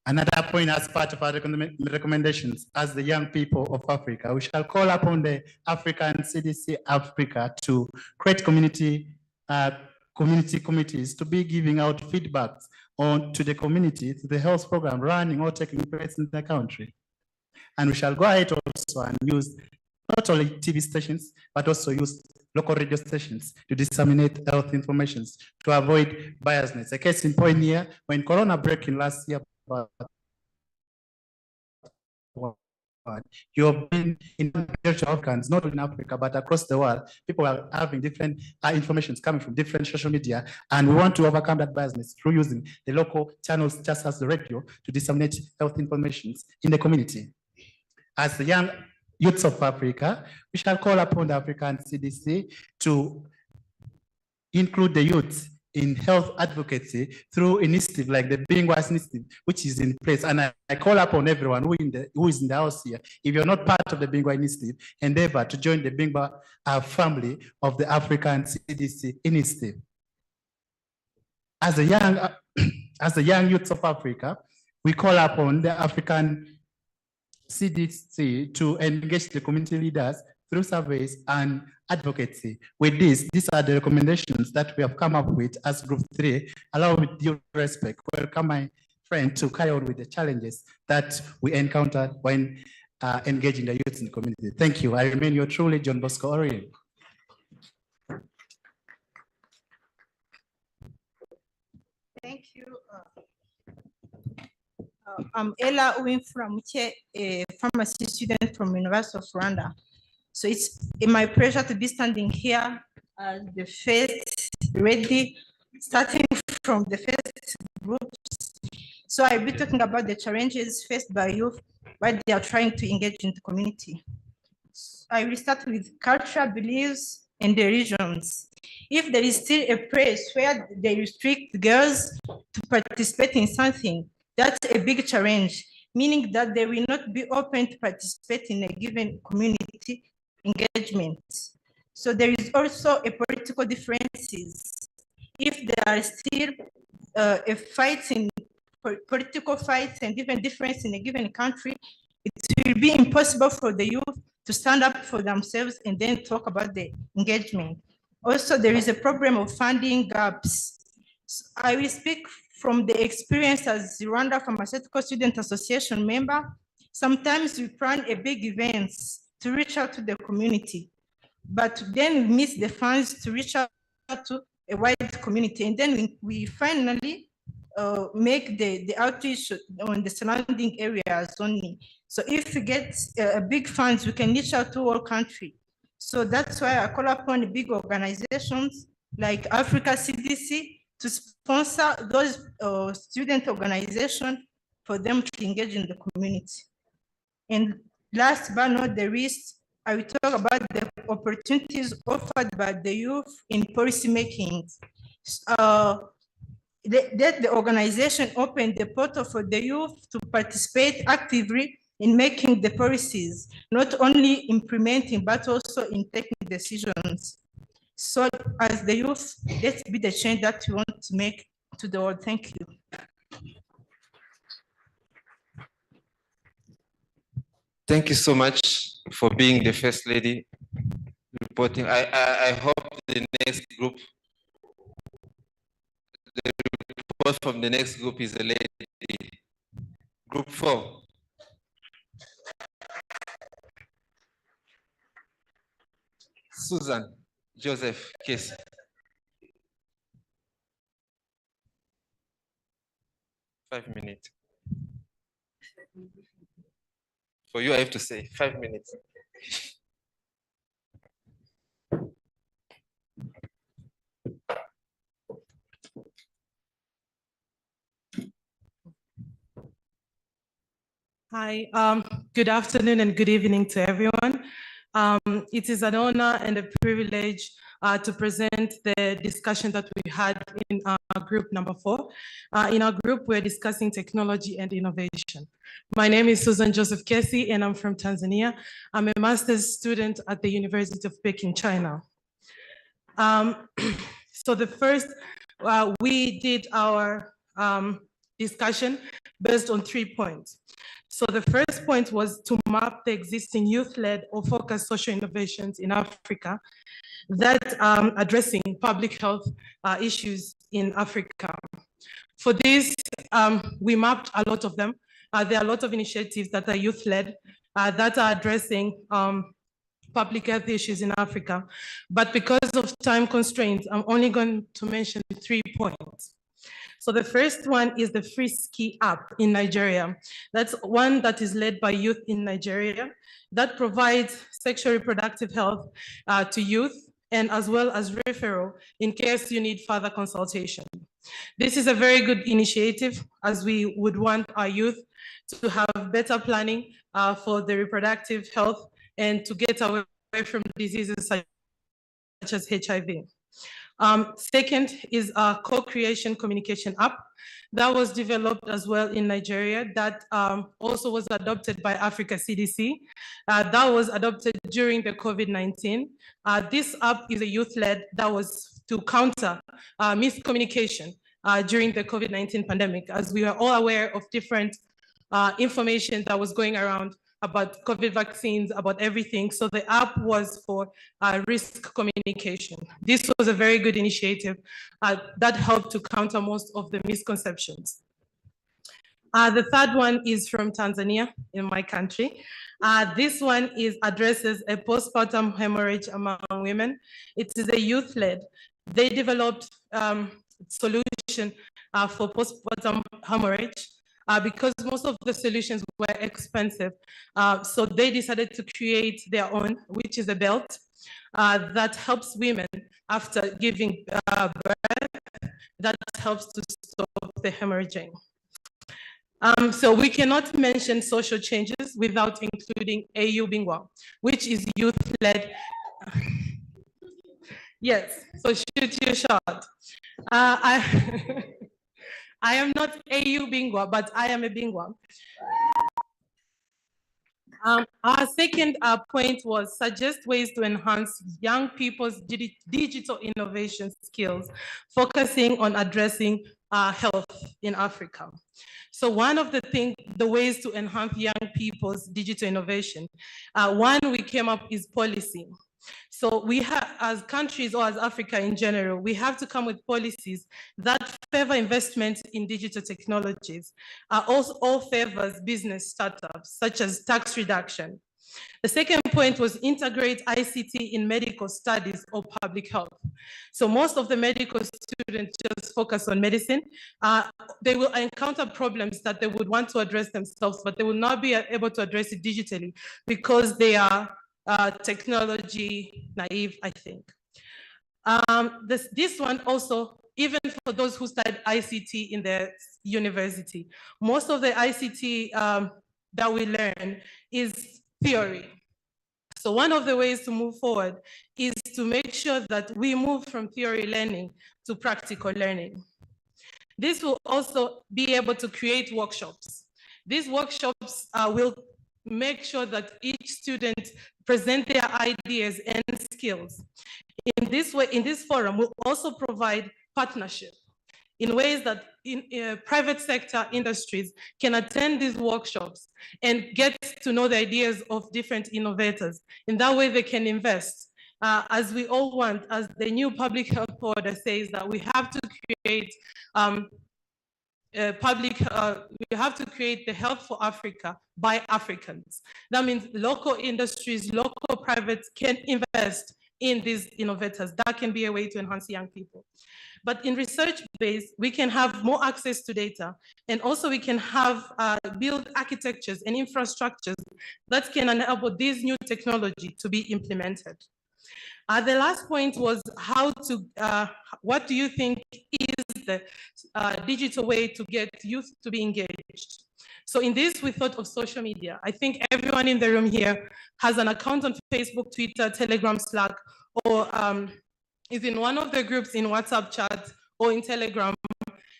Another point as part of our recommendations as the young people of Africa, we shall call upon the African CDC Africa to create community committees to be giving out feedbacks to the community, to the health program running or taking place in the country. And we shall go ahead also and use not only TV stations, but also use local radio stations to disseminate health information to avoid biasness. A case in point here, when Corona breaking last year, you've been in Africans, not only in Africa, but across the world. People are having different information coming from different social media, and we want to overcome that biasness through using the local channels, just as the radio, to disseminate health information in the community. As the young youths of Africa, we shall call upon the African CDC to include the youth in health advocacy through initiative like the Bingwa initiative, which is in place. And I call upon everyone who is in the house here, if you're not part of the Bingwa initiative, endeavor to join the Bingwa family of the African CDC initiative. As a young youths of Africa, we call upon the African CDC to engage the community leaders through surveys and advocacy. With this, these are the recommendations that we have come up with as Group 3. Allow me, with due respect, welcome my friend to carry on with the challenges that we encounter when engaging the youth in the community. Thank you. I remain your truly John Bosco Orient. Thank you. I'm Ella Uwimfuramuke, a pharmacy student from University of Rwanda. So it's my pleasure to be standing here as the first ready, starting from the first groups. So I'll be talking about the challenges faced by youth while they are trying to engage in the community. I will start with cultural beliefs and the regions. If there is still a place where they restrict girls to participate in something, that's a big challenge, meaning that they will not be open to participate in a given community engagement. So there is also a political differences. If there are still a fight in political fights and even difference in a given country, it will be impossible for the youth to stand up for themselves and then talk about the engagement. Also, there is a problem of funding gaps. So I will speak from the experience as the Rwanda Pharmaceutical Student Association member. Sometimes we plan a big events to reach out to the community, but then we miss the funds to reach out to a wide community. And then we finally make the outreach on the surrounding areas only. So if we get big funds, we can reach out to all country. So that's why I call upon big organizations like Africa CDC to sponsor those student organizations for them to engage in the community. And last but not the least, I will talk about the opportunities offered by the youth in policy making. The organization opened the portal for the youth to participate actively in making the policies, not only implementing, but also in taking decisions. So as the youth, let's be the change that we want to make to the world. Thank you. Thank you so much for being the First Lady reporting. I hope the next group, the report from the next group is a lady. Group 4. Susan Joseph Casey. Five minutes. For you, I have to say 5 minutes. Hi, good afternoon and good evening to everyone. It is an honor and a privilege to present the discussion that we had in our group number 4. In our group, we're discussing technology and innovation. My name is Susan Joseph Casey, and I'm from Tanzania. I'm a master's student at the University of Peking, China. So the first, we did our discussion based on 3 points. So the first point was to map the existing youth-led or focused social innovations in Africa that addressing public health issues in Africa. For this, we mapped a lot of them. There are a lot of initiatives that are youth-led that are addressing public health issues in Africa. But because of time constraints, I'm only going to mention 3 points. So the first one is the Free Ski app in Nigeria. That's one that is led by youth in Nigeria that provides sexual reproductive health to youth, and as well as referral in case you need further consultation. This is a very good initiative, as we would want our youth to have better planning for the reproductive health and to get away from diseases such as HIV. Second is a co-creation communication app that was developed as well in Nigeria that also was adopted by Africa CDC. That was adopted during the COVID-19. This app is a youth-led that was to counter miscommunication during the COVID-19 pandemic, as we are all aware of different information that was going around about COVID vaccines, about everything. So the app was for risk communication. This was a very good initiative that helped to counter most of the misconceptions. The third one is from Tanzania, in my country. This one addresses a postpartum hemorrhage among women. It is a youth-led. They developed solution for postpartum hemorrhage. Because most of the solutions were expensive. So they decided to create their own, which is a belt that helps women after giving birth, that helps to stop the hemorrhaging. So we cannot mention social changes without including AU Bingwa, which is youth-led. Yes, so shoot your shot. I am not AU Bingwa, but I am a Bingwa. Our second point was suggest ways to enhance young people's digital innovation skills, focusing on addressing health in Africa. So one of the ways to enhance young people's digital innovation, one we came up is policy. So we have, as countries or as Africa in general, we have to come with policies that favor investment in digital technologies, also all favors business startups, such as tax reduction. The second point was integrate ICT in medical studies or public health. So most of the medical students just focus on medicine. They will encounter problems that they would want to address themselves, but they will not be able to address it digitally because they are technology naive, I think. This one also, even for those who studied ICT in the university, most of the ICT that we learn is theory. So one of the ways to move forward is to make sure that we move from theory learning to practical learning. This will also be able to create workshops. These workshops will make sure that each student present their ideas and skills. In this way, in this forum, we'll also provide partnership in ways that private sector industries can attend these workshops and get to know the ideas of different innovators. In that way, they can invest. As we all want, as the new public health order says, that we have to create we have to create the health for Africa by Africans. That means local industries, local privates can invest in these innovators. That can be a way to enhance young people. But in research base, we can have more access to data, and also we can have build architectures and infrastructures that can enable this new technology to be implemented. The last point was how to, what do you think is the digital way to get youth to be engaged? So in this, we thought of social media. I think everyone in the room here has an account on Facebook, Twitter, Telegram, Slack, or is in one of the groups in WhatsApp chat or in Telegram.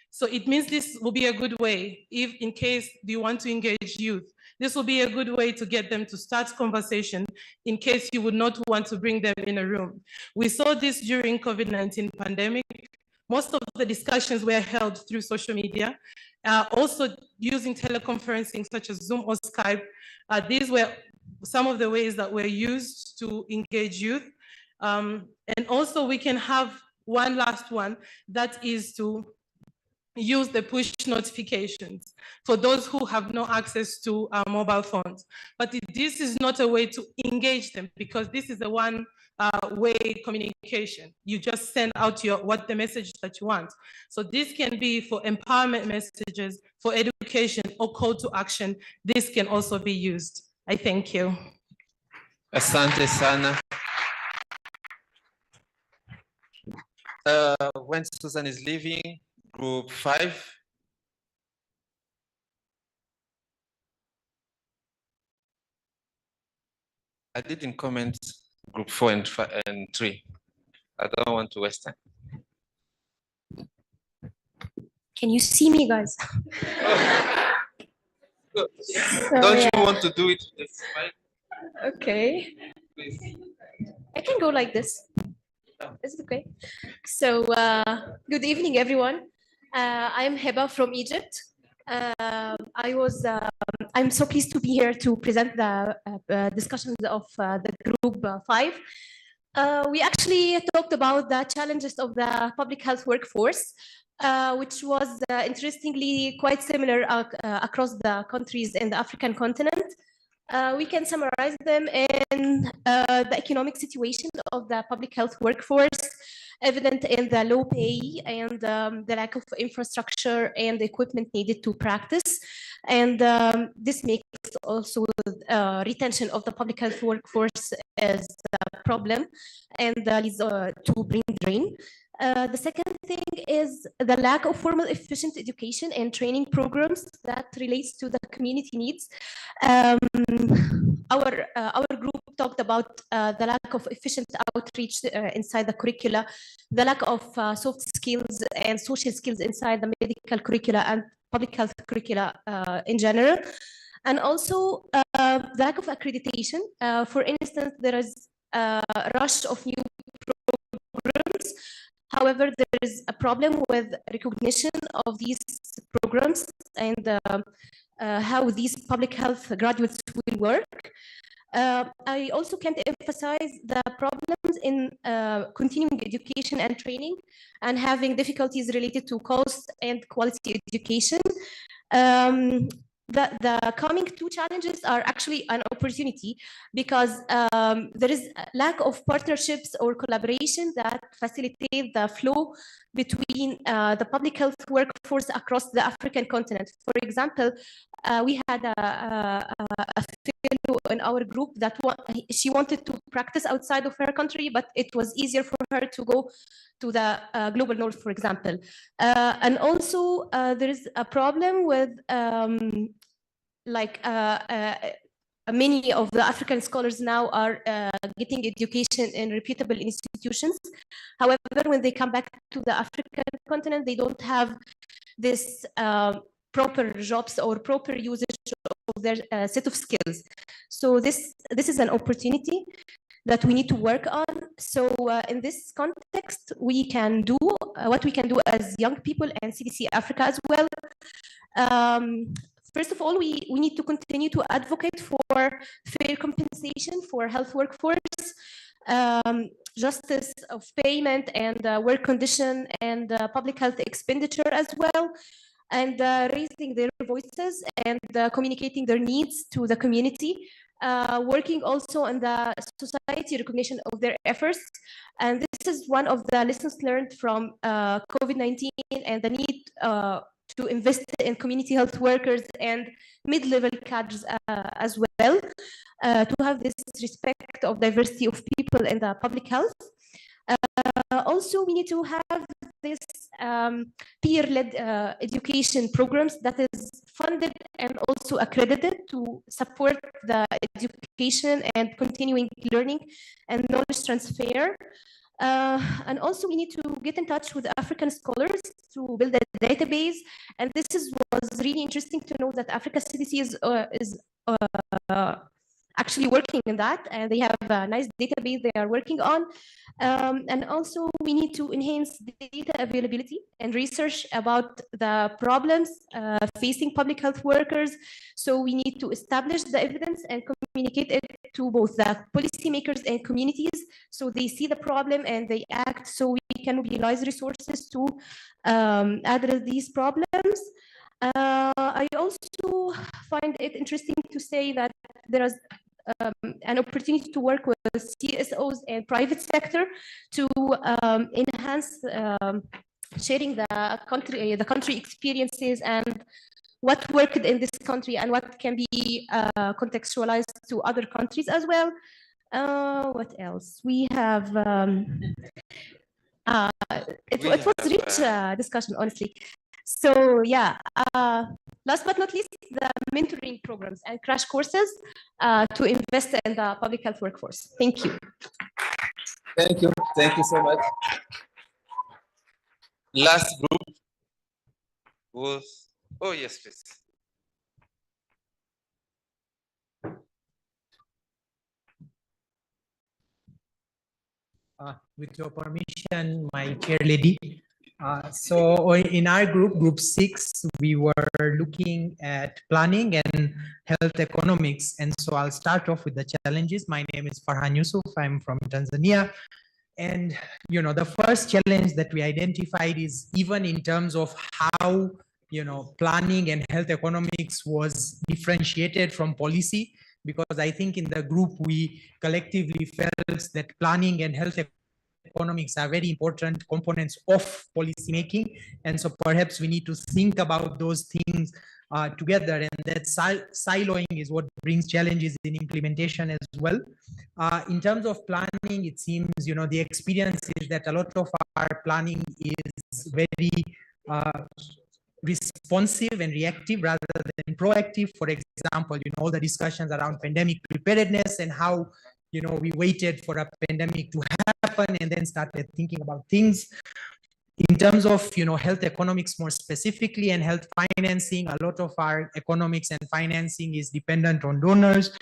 So it means this will be a good way, if in case you want to engage youth, this will be a good way to get them to start conversation in case you would not want to bring them in a room. We saw this during COVID-19 pandemic. Most of the discussions were held through social media, also using teleconferencing such as Zoom or Skype. These were some of the ways that were used to engage youth. And also we can have one last one, that is to use the push notifications for those who have no access to mobile phones. But this is not a way to engage them, because this is a one-way communication. You just send out what the message that you want. So this can be for empowerment messages, for education, or call to action. This can also be used. I thank you. Asante sana. When Susan is leaving, Group 5. I didn't comment Group 4 and 3. I don't want to waste time. Can you see me, guys? Don't you want to do it? Okay. Please. I can go like this. Is it okay? So, good evening, everyone. I am Heba from Egypt. I'm so pleased to be here to present the discussions of the Group 5. We actually talked about the challenges of the public health workforce, which was interestingly quite similar across the countries in the African continent. We can summarize them in the economic situation of the public health workforce, evident in the low pay and the lack of infrastructure and equipment needed to practice. And this makes also retention of the public health workforce as a problem and leads to brain drain. The second thing is the lack of formal efficient education and training programs that relates to the community needs. Our group talked about the lack of efficient outreach inside the curricula, the lack of soft skills and social skills inside the medical curricula and public health curricula in general, and also the lack of accreditation. For instance, there is a rush of new programs. However, there is a problem with recognition of these programs and how these public health graduates will work. I also can't emphasize the problems in continuing education and training and having difficulties related to cost and quality education. The coming two challenges are actually an opportunity, because there is a lack of partnerships or collaboration that facilitate the flow between the public health workforce across the African continent. For example, we had a fellow in our group that she wanted to practice outside of her country, but it was easier for her to go to the global north, for example. And also there is a problem with like many of the African scholars now are getting education in reputable institutions. However, when they come back to the African continent, they don't have this proper jobs or proper usage of their set of skills. So this is an opportunity that we need to work on. So in this context, we can do what we can do as young people and CDC Africa as well. First of all, we need to continue to advocate for fair compensation for health workforce, justice of payment and work condition and public health expenditure as well, and raising their voices and communicating their needs to the community. Working also on the society recognition of their efforts. And this is one of the lessons learned from COVID-19 and the need to invest in community health workers and mid-level cadres as well, to have this respect of diversity of people in the public health. Also, we need to have this peer-led education programs that is funded and also accredited to support the education and continuing learning and knowledge transfer. And also we need to get in touch with African scholars to build a database. And this was really interesting to know that Africa CDC is actually working on that, and they have a nice database they are working on. And also we need to enhance data availability and research about the problems facing public health workers. So we need to establish the evidence and communicate it to both the policymakers and communities, so they see the problem and they act, so we can mobilize resources to address these problems. I also find it interesting to say that there is an opportunity to work with CSOs and private sector to enhance sharing the country experiences and what worked in this country and what can be contextualized to other countries as well. What else? We have it was rich discussion, honestly. So yeah, last but not least, the mentoring programs and crash courses to invest in the public health workforce. Thank you. Thank you. Thank you so much. Last group was, oh yes, please. With your permission, my chair lady. So in our group 6, we were looking at planning and health economics. And so I'll start off with the challenges. My name is Farhan Yusuf. I'm from Tanzania. And, you know, the first challenge that we identified is even in terms of how, you know, planning and health economics was differentiated from policy, because I think in the group, we collectively felt that planning and health economics are very important components of policy making. And so perhaps we need to think about those things together, and that siloing is what brings challenges in implementation as well. In terms of planning, it seems, you know, the experience is that a lot of our planning is very responsive and reactive rather than proactive. For example, you know, all the discussions around pandemic preparedness and how, you know, we waited for a pandemic to happen and then started thinking about things. In terms of, you know, health economics more specifically and health financing, a lot of our economics and financing is dependent on donors.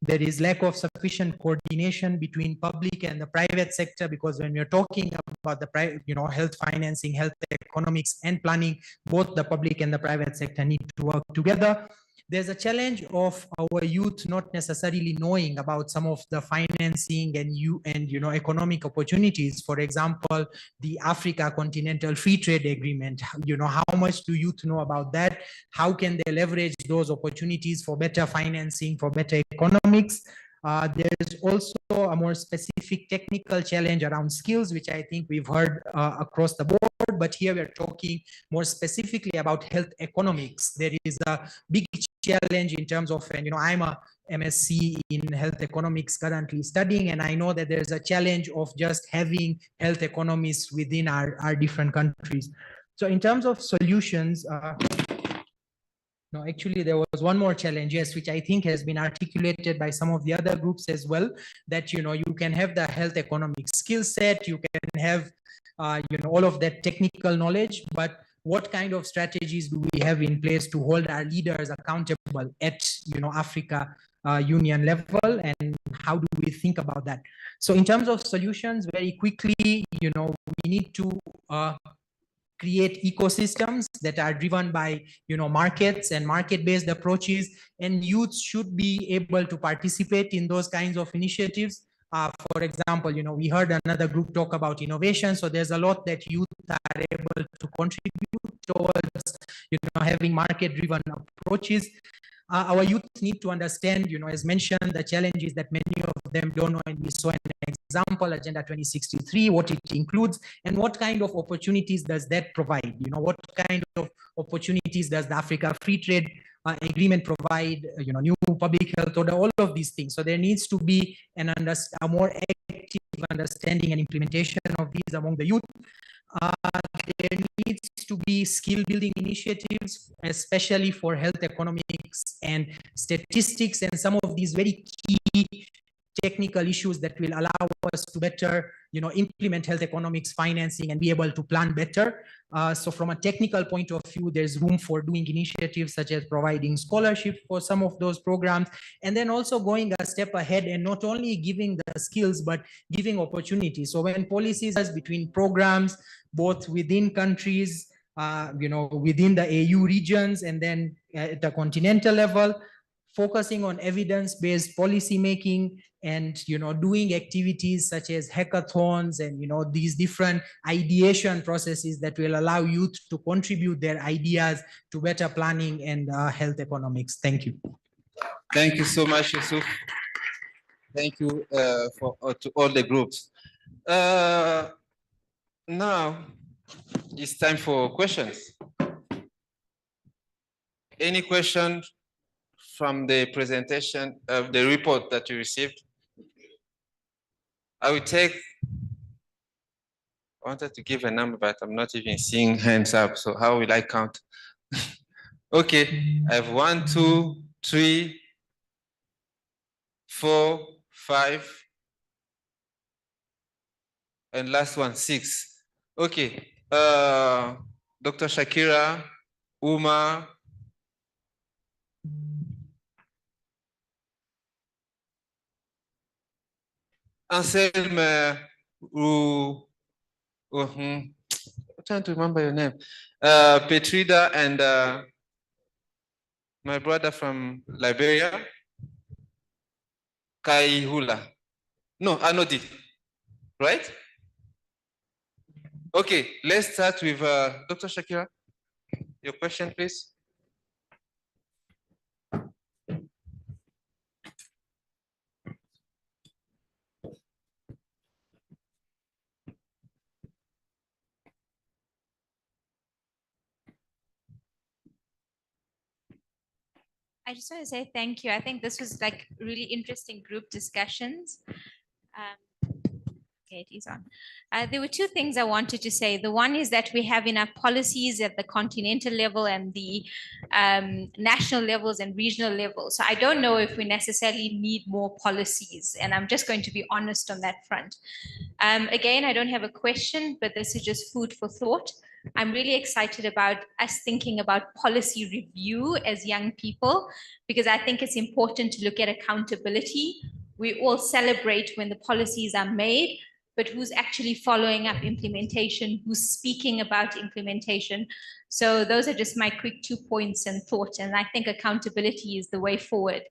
There is lack of sufficient coordination between public and the private sector, because when we're talking about the private, you know, health financing, health economics and planning, both the public and the private sector need to work together. There's a challenge of our youth not necessarily knowing about some of the financing and you know economic opportunities. For example, the Africa Continental Free Trade Agreement. You know, how much do youth know about that? How can they leverage those opportunities for better financing, for better economics? There's also a more specific technical challenge around skills, which I think we've heard across the board, but here we're talking more specifically about health economics. There is a big challenge in terms of, and you know, I'm a MSc in health economics currently studying, and I know that there's a challenge of just having health economists within our different countries. So in terms of solutions, No, actually, there was one more challenge, yes, which I think has been articulated by some of the other groups as well, that, you know, you can have the health economic skill set, you can have, you know, all of that technical knowledge, but what kind of strategies do we have in place to hold our leaders accountable at, you know, Africa Union level, and how do we think about that? So in terms of solutions, very quickly, you know, we need to create ecosystems that are driven by, you know, markets and market-based approaches, and youth should be able to participate in those kinds of initiatives. For example, you know, we heard another group talk about innovation, so there's a lot that youth are able to contribute towards, you know, having market-driven approaches. Our youth need to understand, you know, as mentioned, the challenges that many of them don't know, and we saw an example, Agenda 2063, what it includes, and what kind of opportunities does that provide? You know, what kind of opportunities does the Africa Free Trade Agreement provide? You know, new public health order, all of these things. So there needs to be a more active understanding and implementation of these among the youth. There needs to be skill building initiatives, especially for health economics and statistics, and some of these very key technical issues that will allow us to better, you know, implement health economics financing and be able to plan better. So from a technical point of view, there's room for doing initiatives such as providing scholarships for some of those programs, and then also going a step ahead and not only giving the skills, but giving opportunities. So when policies between programs, both within countries, you know, within the AU regions, and then at the continental level, focusing on evidence-based policy making, and, you know, doing activities such as hackathons and, you know, these different ideation processes that will allow youth to contribute their ideas to better planning and health economics. Thank you. Thank you so much, Yusuf. Thank you to all the groups. Now it's time for questions. Any questions from the presentation of the report that you received? I wanted to give a number, but I'm not even seeing hands up. So how will I count? Okay, I have 1, 2, 3, 4, 5, and last one, 6. Okay, Dr. Shakira, Uma, Anselme, I'm trying to remember your name. Petrida and my brother from Liberia, Kaihula. No, Anodi, right? Okay, let's start with Dr. Shakira. Your question, please. I just want to say thank you. I think this was like really interesting group discussions. Okay, it is on. There were two things I wanted to say. The one is that we have enough policies at the continental level and the national levels and regional levels. So I don't know if we necessarily need more policies, and I'm just going to be honest on that front. Again, I don't have a question, but this is just food for thought. I'm really excited about us thinking about policy review as young people, because I think it's important to look at accountability. We all celebrate when the policies are made, but who's actually following up implementation, who's speaking about implementation. So those are just my quick 2 points and thoughts. And I think accountability is the way forward.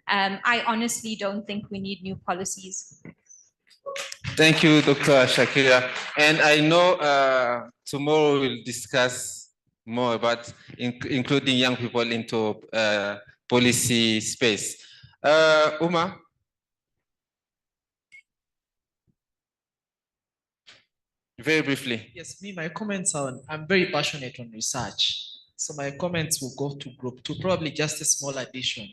I honestly don't think we need new policies. Thank you, Dr. Shakira. And I know tomorrow we'll discuss more about including young people into policy space. Uma? Very briefly. Yes, my comments are, I'm very passionate on research. So my comments will go to group 2, probably just a small addition.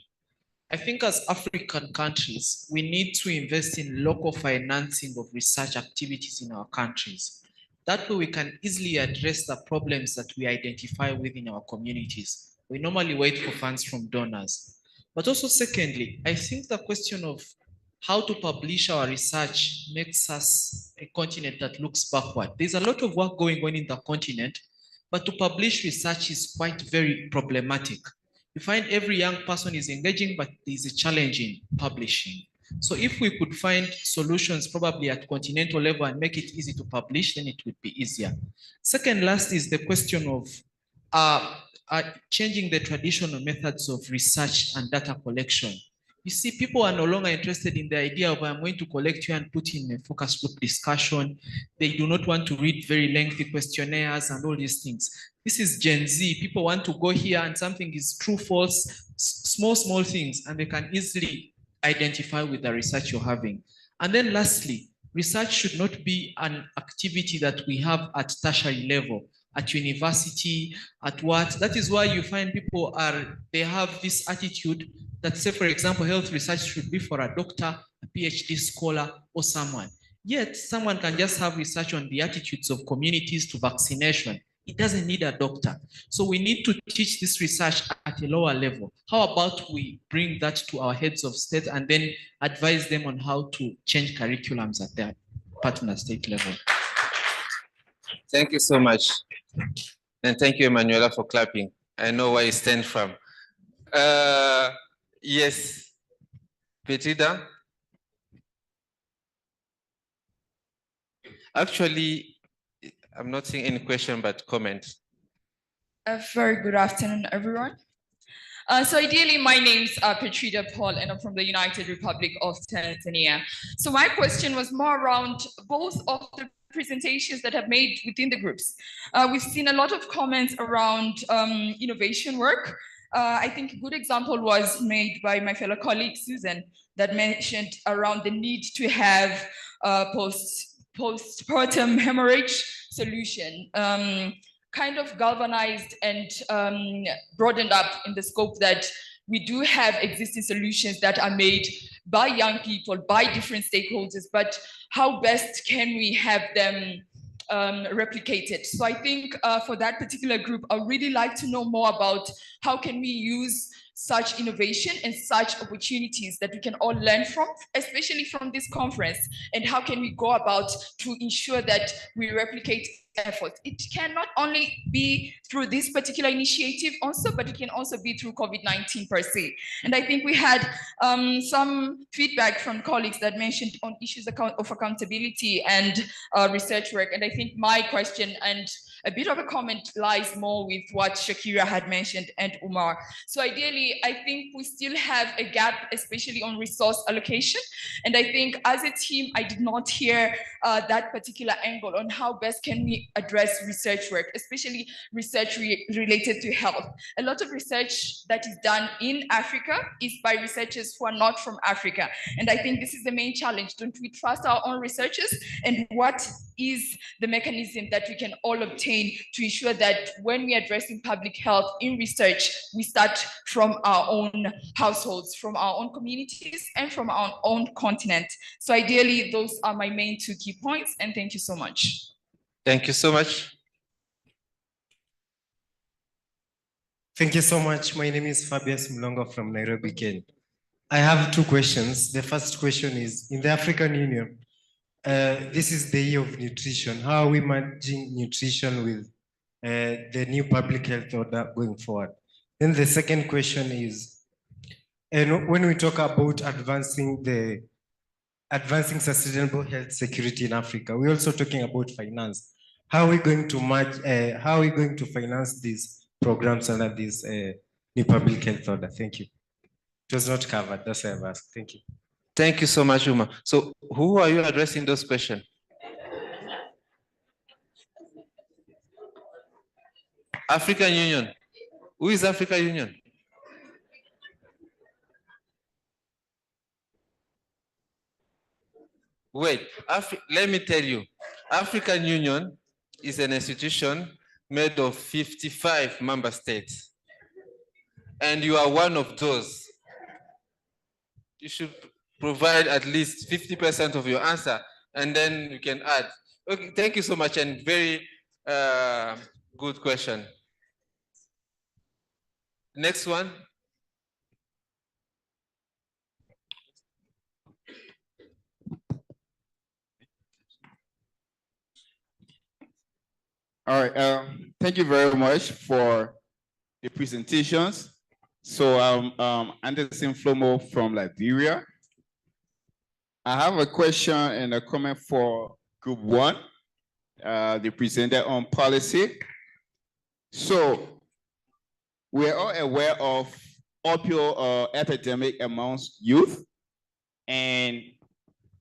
I think as African countries, we need to invest in local financing of research activities in our countries. That way we can easily address the problems that we identify within our communities. We normally wait for funds from donors. But also secondly, I think the question of how to publish our research makes us a continent that looks backward. There's a lot of work going on in the continent, but to publish research is quite very problematic. You find every young person is engaging, but there's a challenge in publishing. So if we could find solutions probably at continental level and make it easy to publish, then it would be easier. Second last is the question of changing the traditional methods of research and data collection. You see, people are no longer interested in the idea of I'm going to collect you and put in a focus group discussion. They do not want to read very lengthy questionnaires and all these things. This is Gen Z. People want to go here and something is true, false, small things, and they can easily identify with the research you're having. And then lastly, research should not be an activity that we have at tertiary level, at university, at what. That is why you find people they have this attitude that, say, for example, health research should be for a doctor, a PhD scholar, or someone. Yet someone can just have research on the attitudes of communities to vaccination. It doesn't need a doctor. So we need to teach this research at a lower level. How about we bring that to our heads of state and then advise them on how to change curriculums at their partner state level? Thank you so much. And thank you, Emanuela, for clapping. I know where you stand from. Yes, Petrida. Actually, I'm not seeing any question, but comment. Very good afternoon, everyone. So ideally, my name's Petrida Paul, and I'm from the United Republic of Tanzania. So my question was more around both of the presentations that have made within the groups. We've seen a lot of comments around innovation work. I think a good example was made by my fellow colleague, Susan, that mentioned around the need to have postpartum hemorrhage solution, kind of galvanized and broadened up in the scope that we do have existing solutions that are made by young people, by different stakeholders, but how best can we have them replicated? So I think for that particular group, I'd really like to know more about how can we use such innovation and such opportunities that we can all learn from, especially from this conference, and how can we go about to ensure that we replicate efforts. It cannot only be through this particular initiative also, but it can also be through COVID-19 per se. And I think we had some feedback from colleagues that mentioned on issues of accountability and research work. And I think my question and a bit of a comment lies more with what Shakira had mentioned and Umar. So ideally, I think we still have a gap, especially on resource allocation. And I think as a team, I did not hear that particular angle on how best can we address research work, especially research related to health. A lot of research that is done in Africa is by researchers who are not from Africa. And I think this is the main challenge. Don't we trust our own researchers? And what is the mechanism that we can all obtain to ensure that when we are addressing public health in research, we start from our own households, from our own communities, and from our own continent. So ideally, those are my main two key points, and thank you so much. Thank you so much. Thank you so much. My name is Fabius Mlongo from Nairobi, Kenya. I have two questions. The first question is, in the African Union, this is the year of nutrition. How are we managing nutrition with the new public health order going forward? Then the second question is, and when we talk about advancing sustainable health security in Africa, we're also talking about finance. How are we going to how are we going to finance these programs under this new public health order? Thank you. It was not covered. That's why I've asked. Thank you. Thank you so much, Uma. So who are you addressing those questions? African Union. Who is African Union? Wait, let me tell you. African Union is an institution made of 55 member states. And you are one of those. You should provide at least 50% of your answer, and then you can add. Okay, thank you so much, and very good question. Next one. All right, thank you very much for the presentations. So Anderson Flomo from Liberia. I have a question and a comment for Group 1, the presenter on policy. So we're all aware of opioid epidemic amongst youth. And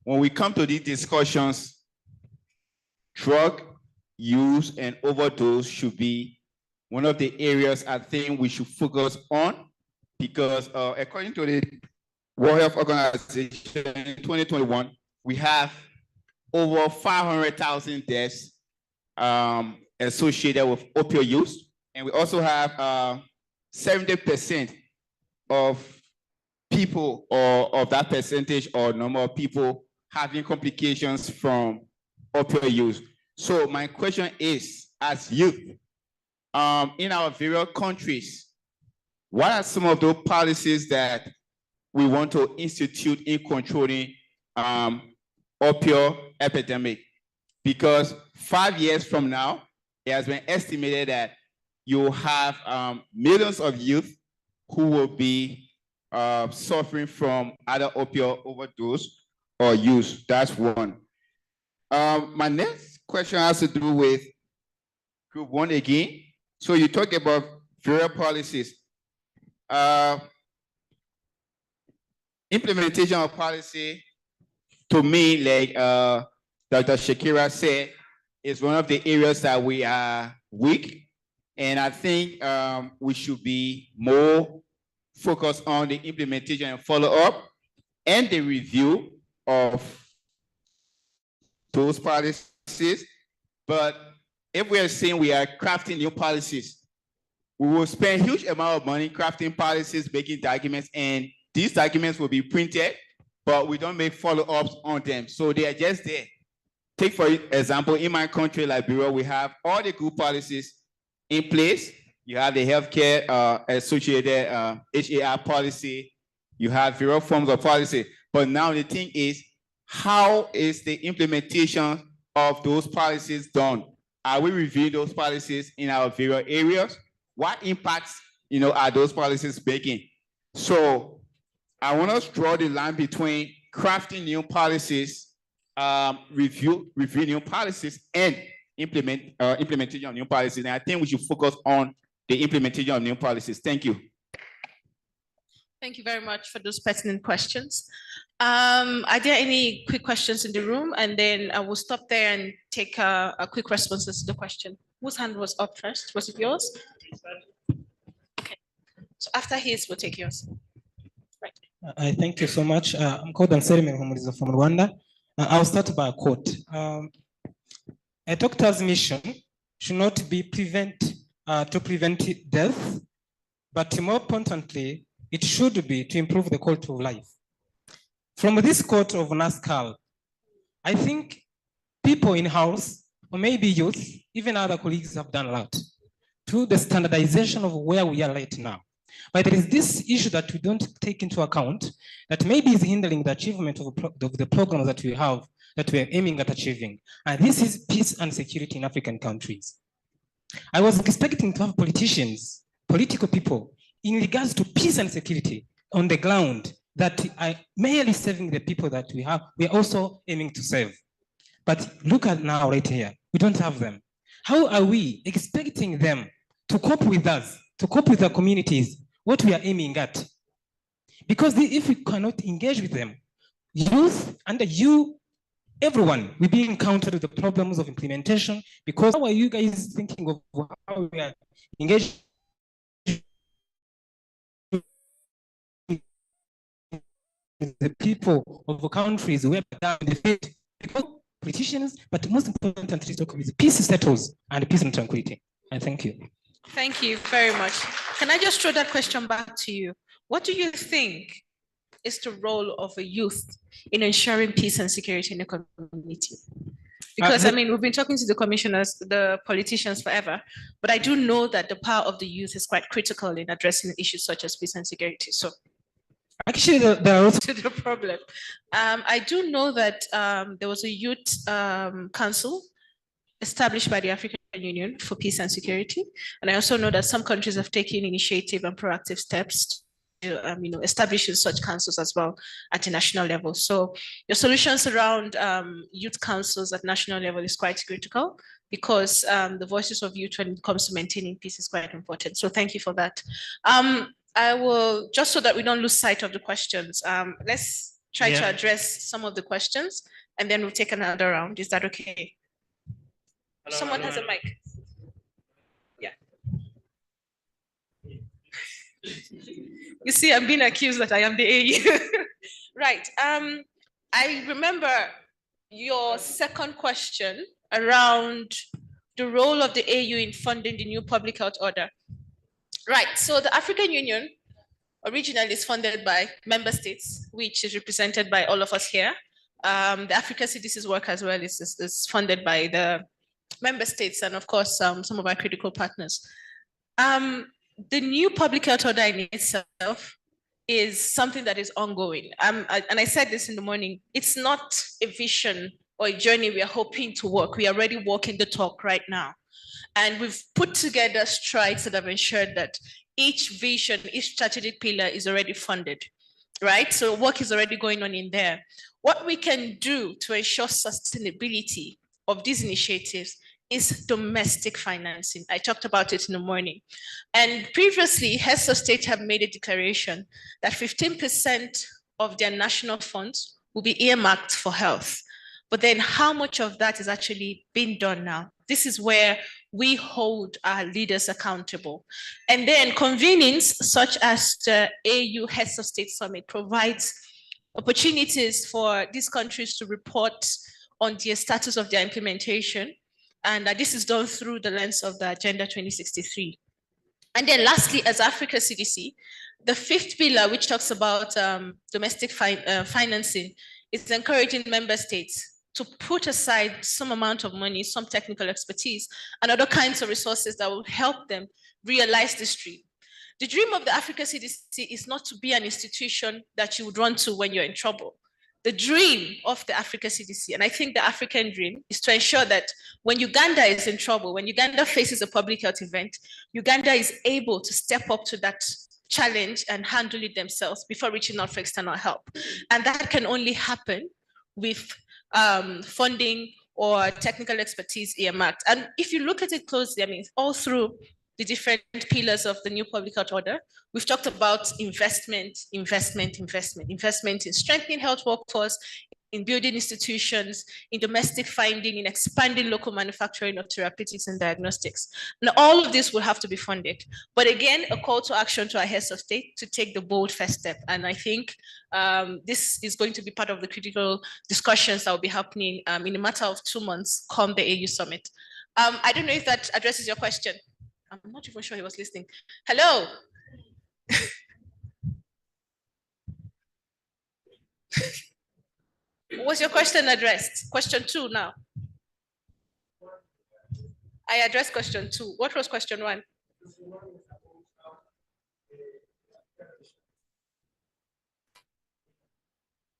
when we come to these discussions, drug use and overdose should be one of the areas I think we should focus on, because according to the World Health Organization in 2021, we have over 500,000 deaths associated with opioid use. And we also have 70% of people, or of that percentage or number of people, having complications from opioid use. So my question is, as youth, in our various countries, what are some of those policies that we want to institute in controlling opioid epidemic? Because 5 years from now, it has been estimated that you have millions of youth who will be suffering from either opioid overdose or use. That's one. My next question has to do with Group 1 again. So you talk about various policies. Implementation of policy, to me, like Dr. Shakira said, is one of the areas that we are weak. And I think we should be more focused on the implementation and follow-up and the review of those policies. But if we are saying we are crafting new policies, we will spend huge amount of money crafting policies, making documents, and these documents will be printed, but we don't make follow-ups on them. So they are just there. Take, for example, in my country, Liberia, we have all the good policies in place. You have the healthcare associated HAR policy. You have various forms of policy. But now the thing is, how is the implementation of those policies done? Are we reviewing those policies in our various areas? What impacts, are those policies making? So I want us to draw the line between crafting new policies, review new policies, and implementation of new policies. And I think we should focus on the implementation of new policies. Thank you. Thank you very much for those pertinent questions. Are there any quick questions in the room? And then I will stop there and take a quick responses to the question. Whose hand was up first? Was it yours? Okay. So after his, we'll take yours. Right. Thank you so much. I'm called Ansari Mehumuriza from Rwanda. I'll start by a quote. A doctor's mission should not be to prevent death, but more importantly, it should be to improve the quality of life. From this quote of NASCAL, I think people in-house, or maybe youth, even other colleagues have done a lot to the standardization of where we are right now. But there is this issue that we don't take into account that maybe is hindering the achievement of the programs that we have, that we are aiming at achieving. And this is peace and security in African countries. I was expecting to have politicians, political people, in regards to peace and security on the ground, that are merely serving the people that we have, we are also aiming to serve. But look at now right here, we don't have them. How are we expecting them to cope with us, to cope with our communities, what we are aiming at? Because if we cannot engage with them, youth and everyone will be encountered with the problems of implementation. Because how are you guys thinking of how we are engaged with the people of the countries where down the fate? Because politicians, but most importantly, talk with peace settles and peace and tranquility. And thank you. Thank you very much. Can I just throw that question back to you? What do you think is the role of a youth in ensuring peace and security in the community? Because I mean, we've been talking to the commissioners, the politicians forever, but I do know that the power of the youth is quite critical in addressing issues such as peace and security. So Actually, there are also to the problem. I do know that there was a youth council established by the African Union for Peace and Security. And I also know that some countries have taken initiative and proactive steps to establishing such councils as well at the national level. So your solutions around youth councils at national level is quite critical because the voices of youth when it comes to maintaining peace is quite important. So thank you for that. I will, just so that we don't lose sight of the questions, let's try to address some of the questions and then we'll take another round. Is that okay? Someone has a mic. Yeah. You see, I'm being accused that I am the AU. Right. I remember your second question around the role of the AU in funding the new public health order. Right. So the African Union originally is funded by member states, which is represented by all of us here. The Africa CDC's work as well is funded by the member states and of course some of our critical partners. The new public health order in itself is something that is ongoing. And I said this in the morning, it's not a vision or a journey we are hoping to walk. We are already walking the talk right now. And we've put together strides that have ensured that each vision, each strategic pillar is already funded, right? So work is already going on in there. What we can do to ensure sustainability of these initiatives is domestic financing. I talked about it in the morning. And previously, heads of state have made a declaration that 15% of their national funds will be earmarked for health. But then how much of that is actually being done now? This is where we hold our leaders accountable. And then convenings such as the AU Heads of State Summit provides opportunities for these countries to report on the status of their implementation. And this is done through the lens of the Agenda 2063. And then lastly, as Africa CDC, the fifth pillar, which talks about domestic financing, is encouraging member states to put aside some amount of money, some technical expertise, and other kinds of resources that will help them realize this dream. The dream of the Africa CDC is not to be an institution that you would run to when you're in trouble. The dream of the Africa CDC, and I think the African dream, is to ensure that when Uganda is in trouble, when Uganda faces a public health event, Uganda is able to step up to that challenge and handle it themselves before reaching out for external help. And that can only happen with funding or technical expertise earmarked. And if you look at it closely, I mean, all through the different pillars of the new public health order, we've talked about investment in strengthening health workforce, in building institutions, in domestic finding, in expanding local manufacturing of therapeutics and diagnostics. And all of this will have to be funded. But again, a call to action to our heads of state to take the bold first step. And I think this is going to be part of the critical discussions that will be happening in a matter of 2 months come the AU summit. I don't know if that addresses your question. I'm not even sure he was listening. Hello. Was your question addressed? Question 2 now. I addressed question 2. What was question 1?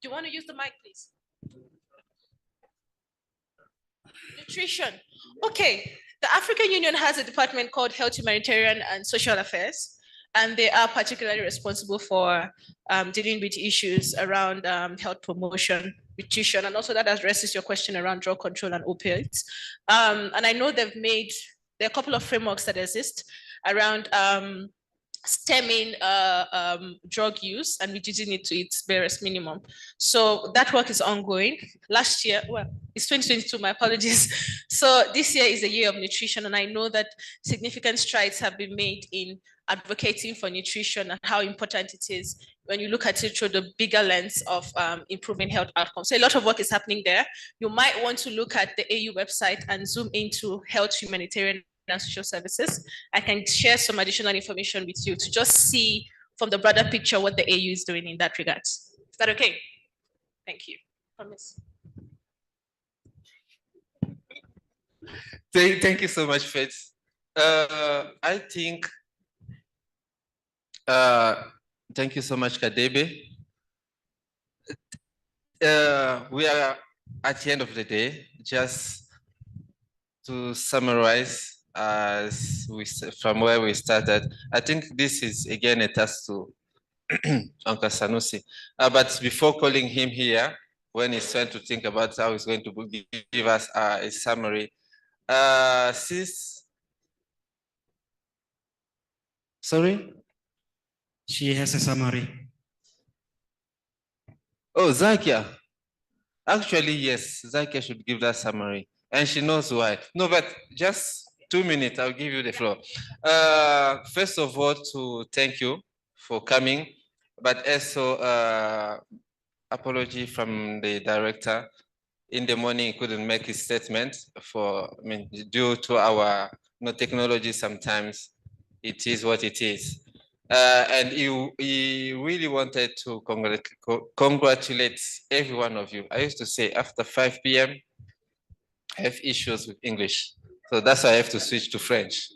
Do you want to use the mic, please? Nutrition. Okay. The African Union has a department called Health, Humanitarian and Social Affairs, and they are particularly responsible for dealing with issues around health promotion, nutrition, and also that addresses your question around drug control and opioids. And I know there are a couple of frameworks that exist around stemming drug use and reducing it to its barest minimum. So that work is ongoing. Last year, well, it's 2022, my apologies. So this year is the year of nutrition, and I know that significant strides have been made in advocating for nutrition and how important it is when you look at it through the bigger lens of improving health outcomes. So a lot of work is happening there. You might want to look at the AU website and zoom into health, humanitarian, and social services. I can share some additional information with you to just see from the broader picture what the AU is doing in that regard. Is that okay? Thank you. Promise. Thank you so much, Faith. I think, thank you so much, Kadebe. We are at the end of the day. Just to summarize, from where we started, I think this is again a task to Uncle Sanusi. But before calling him here, when he's trying to think about how he's going to give us a summary, sis, sorry? She has a summary. Oh, Zakia. Actually, yes, Zakia should give that summary. And she knows why. No, but just 2 minutes, I'll give you the floor. First of all, to thank you for coming, but also apology from the director. In the morning, he couldn't make his statement due to our technology. Sometimes it is what it is. And he really wanted to congratulate every one of you. I used to say after 5 p.m., I have issues with English. So that's why I have to switch to French.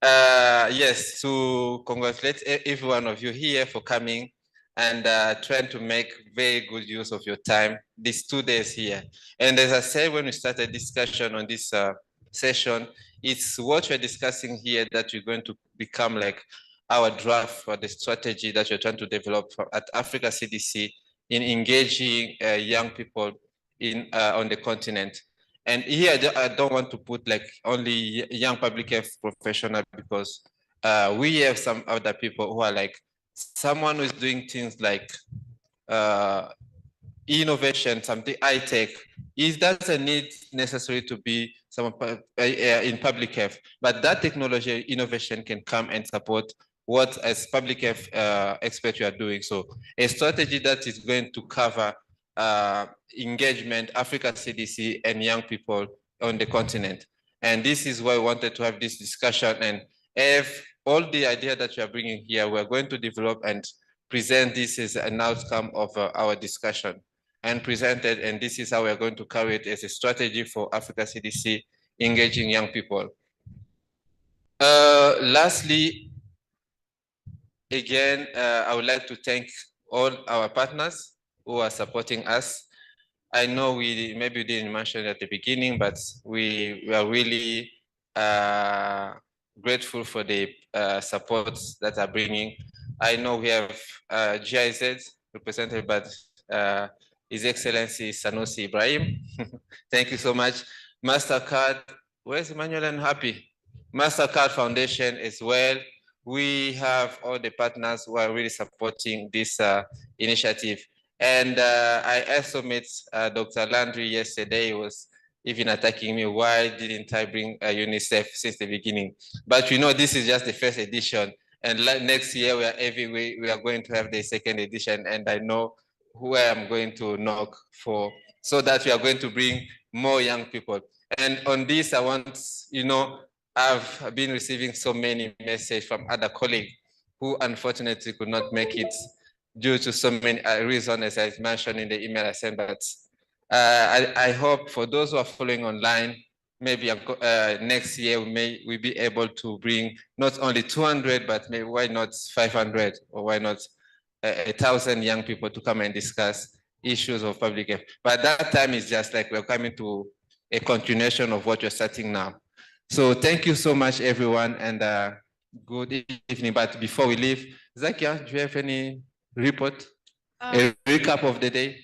Yes, to congratulate every one of you here for coming and trying to make very good use of your time these 2 days here. And as I said, when we started discussion on this session, it's what we're discussing here that we're going to become like our draft for the strategy that we're trying to develop at Africa CDC in engaging young people on the continent. And here, I don't want to put like only young public health professionals because we have some other people who are like, someone who is doing things like innovation, something high tech. It doesn't need necessarily to be someone in public health, but that technology innovation can come and support what as public health experts you are doing. So a strategy that is going to cover engagement, Africa CDC, and young people on the continent. And this is why we wanted to have this discussion. And if all the idea that we are bringing here, we're going to develop and present this as an outcome of our discussion and present it. And this is how we're going to carry it as a strategy for Africa CDC engaging young people. Lastly, again, I would like to thank all our partners who are supporting us. I know maybe we didn't mention it at the beginning, but we are really grateful for the supports that are bringing. I know we have GIZ represented by His Excellency Sanusi Ibrahim. Thank you so much. MasterCard, where's Emmanuel and Happy? MasterCard Foundation as well. We have all the partners who are really supporting this initiative. And I also met Dr. Landry yesterday. He was even attacking me. Why didn't I bring UNICEF since the beginning? But we know this is just the first edition. And next year we are going to have the second edition. And I know who I am going to knock for so that we are going to bring more young people. And on this, I want, I've been receiving so many messages from other colleagues who unfortunately could not make it due to so many reasons, as I mentioned in the email I sent. But I hope for those who are following online, maybe next year we'll be able to bring not only 200, but maybe why not 500, or why not 1,000 young people to come and discuss issues of public health. But that time is just like we're coming to a continuation of what you're starting now. So thank you so much, everyone, and good evening. But before we leave, Zakia, do you have any report, a recap of the day?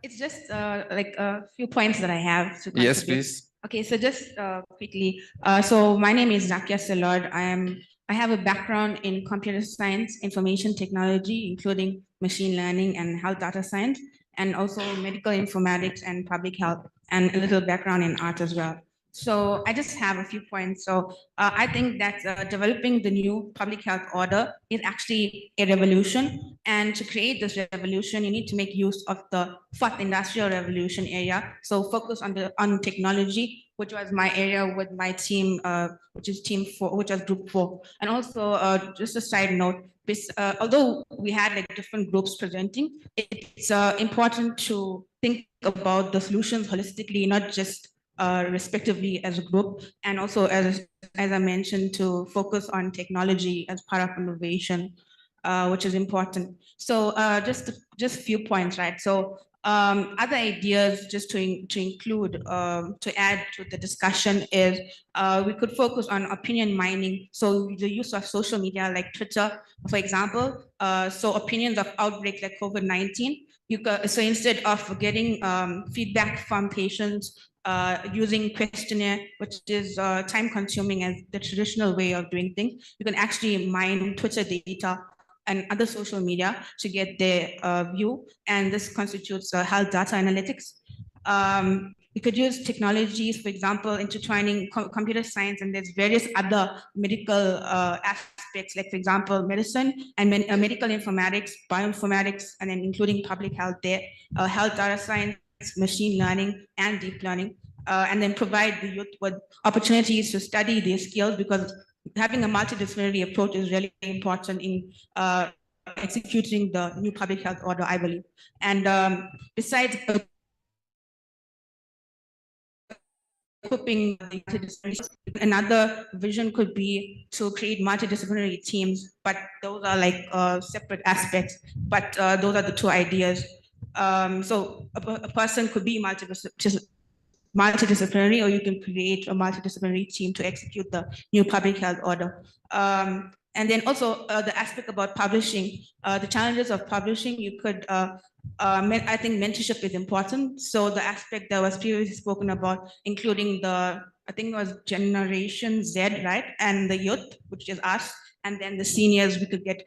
It's just like a few points that I have to contribute. Yes, please. Okay, so just quickly. So my name is Zakia Salord. I have a background in computer science, information technology, including machine learning and health data science, and also medical informatics and public health, and a little background in art as well. So I just have a few points. So I think that developing the new public health order is actually a revolution. And to create this revolution, you need to make use of the fourth industrial revolution area. So focus on technology, which was my area with my team, which is team 4, which was group 4. And also just a side note, although we had like different groups presenting, it's important to think about the solutions holistically, not just respectively as a group, and also as I mentioned, to focus on technology as part of innovation, which is important. So just a few points, right? So other ideas just to include, to add to the discussion is we could focus on opinion mining. So the use of social media like Twitter, for example, so opinions of outbreaks like COVID-19, so instead of getting feedback from patients using questionnaire, which is time consuming as the traditional way of doing things, you can actually mine Twitter data and other social media to get their view, and this constitutes health data analytics. We could use technologies, for example, intertwining computer science, and there's various other medical aspects, like for example, medicine and medical informatics, bioinformatics, and then including public health there, health data science, machine learning, and deep learning, and then provide the youth with opportunities to study these skills, because having a multidisciplinary approach is really important in executing the new public health order, I believe. And besides equipping the multidisciplinary, another vision could be to create multidisciplinary teams, but those are like separate aspects, but those are the two ideas. So a person could be multidisciplinary, or you can create a multidisciplinary team to execute the new public health order. And then also the aspect about publishing, the challenges of publishing, you could, I think mentorship is important. So the aspect that was previously spoken about, including the, I think it was Generation Z, right? And the youth, which is us, and then the seniors, we could get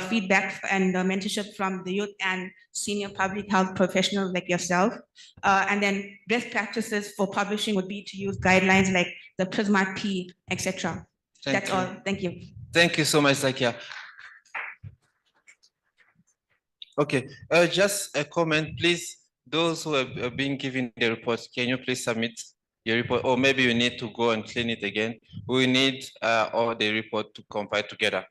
feedback and mentorship from the youth and senior public health professionals like yourself. And then best practices for publishing would be to use guidelines like the Prisma P, etc. That's all. Thank you. Thank you so much, Zakia. Okay, just a comment, please. Those who have been given the report, can you please submit your report? Or maybe you need to go and clean it again. We need all the report to compile together.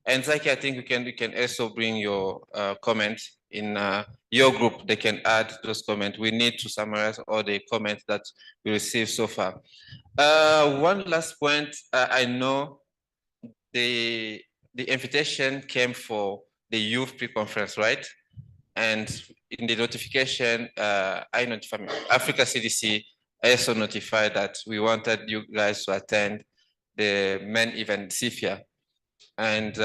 And Zakia, I think you can also bring your comments in your group. They can add those comments. We need to summarize all the comments that we received so far. One last point, I know the invitation came for the youth pre-conference, right? And in the notification, I notified Africa CDC. I also notified that we wanted you guys to attend the main event, CPHIA. And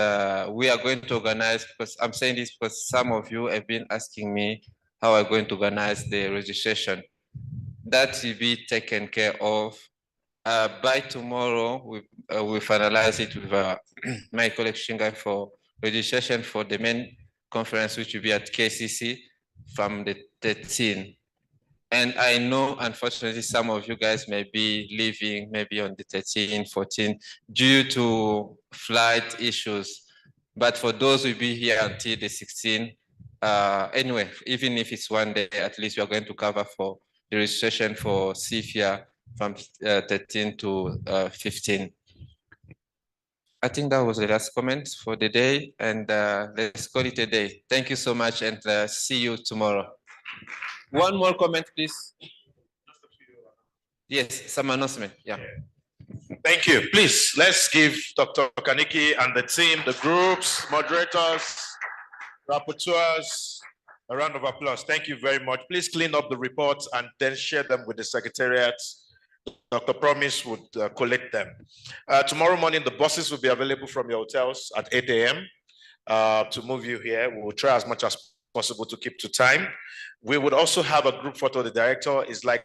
we are going to organize, because I'm saying this because some of you have been asking me how I'm going to organize the registration. That will be taken care of. By tomorrow, we finalize it with my collection guy for registration for the main conference, which will be at KCC from the 13th. And I know, unfortunately, some of you guys may be leaving maybe on the 13th, 14th, due to flight issues. But for those who will be here until the 16th, anyway, even if it's one day, at least we are going to cover for the registration for CPHIA from 13 to 15. I think that was the last comment for the day, and let's call it a day. Thank you so much, and see you tomorrow. One more comment, please. Yes, some announcement, yeah. Thank you. Please, let's give Dr. Kaniki and the team, the groups, moderators, rapporteurs, a round of applause. Thank you very much. Please clean up the reports and then share them with the secretariat. Dr. Promise would collect them. Tomorrow morning, the buses will be available from your hotels at 8 a.m. To move you here. We will try as much as possible to keep to time. We would also have a group photo. The director is likely,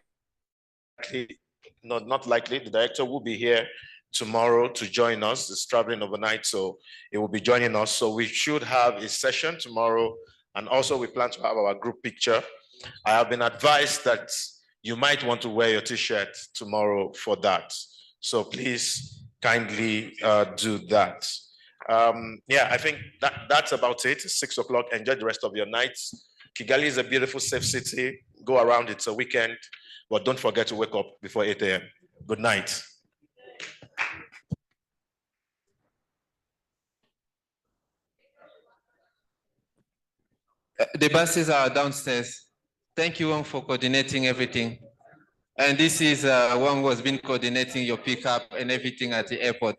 not likely, the director will be here tomorrow to join us. He's traveling overnight, so he will be joining us. So we should have a session tomorrow, and also we plan to have our group picture. I have been advised that you might want to wear your t-shirt tomorrow for that. So please kindly do that. Yeah, I think that's about it. It's 6 o'clock. Enjoy the rest of your nights. Kigali is a beautiful, safe city. Go around, it's a weekend, but don't forget to wake up before 8 a.m. Good night. The buses are downstairs. Thank you all for coordinating everything. And this is one who has been coordinating your pickup and everything at the airport.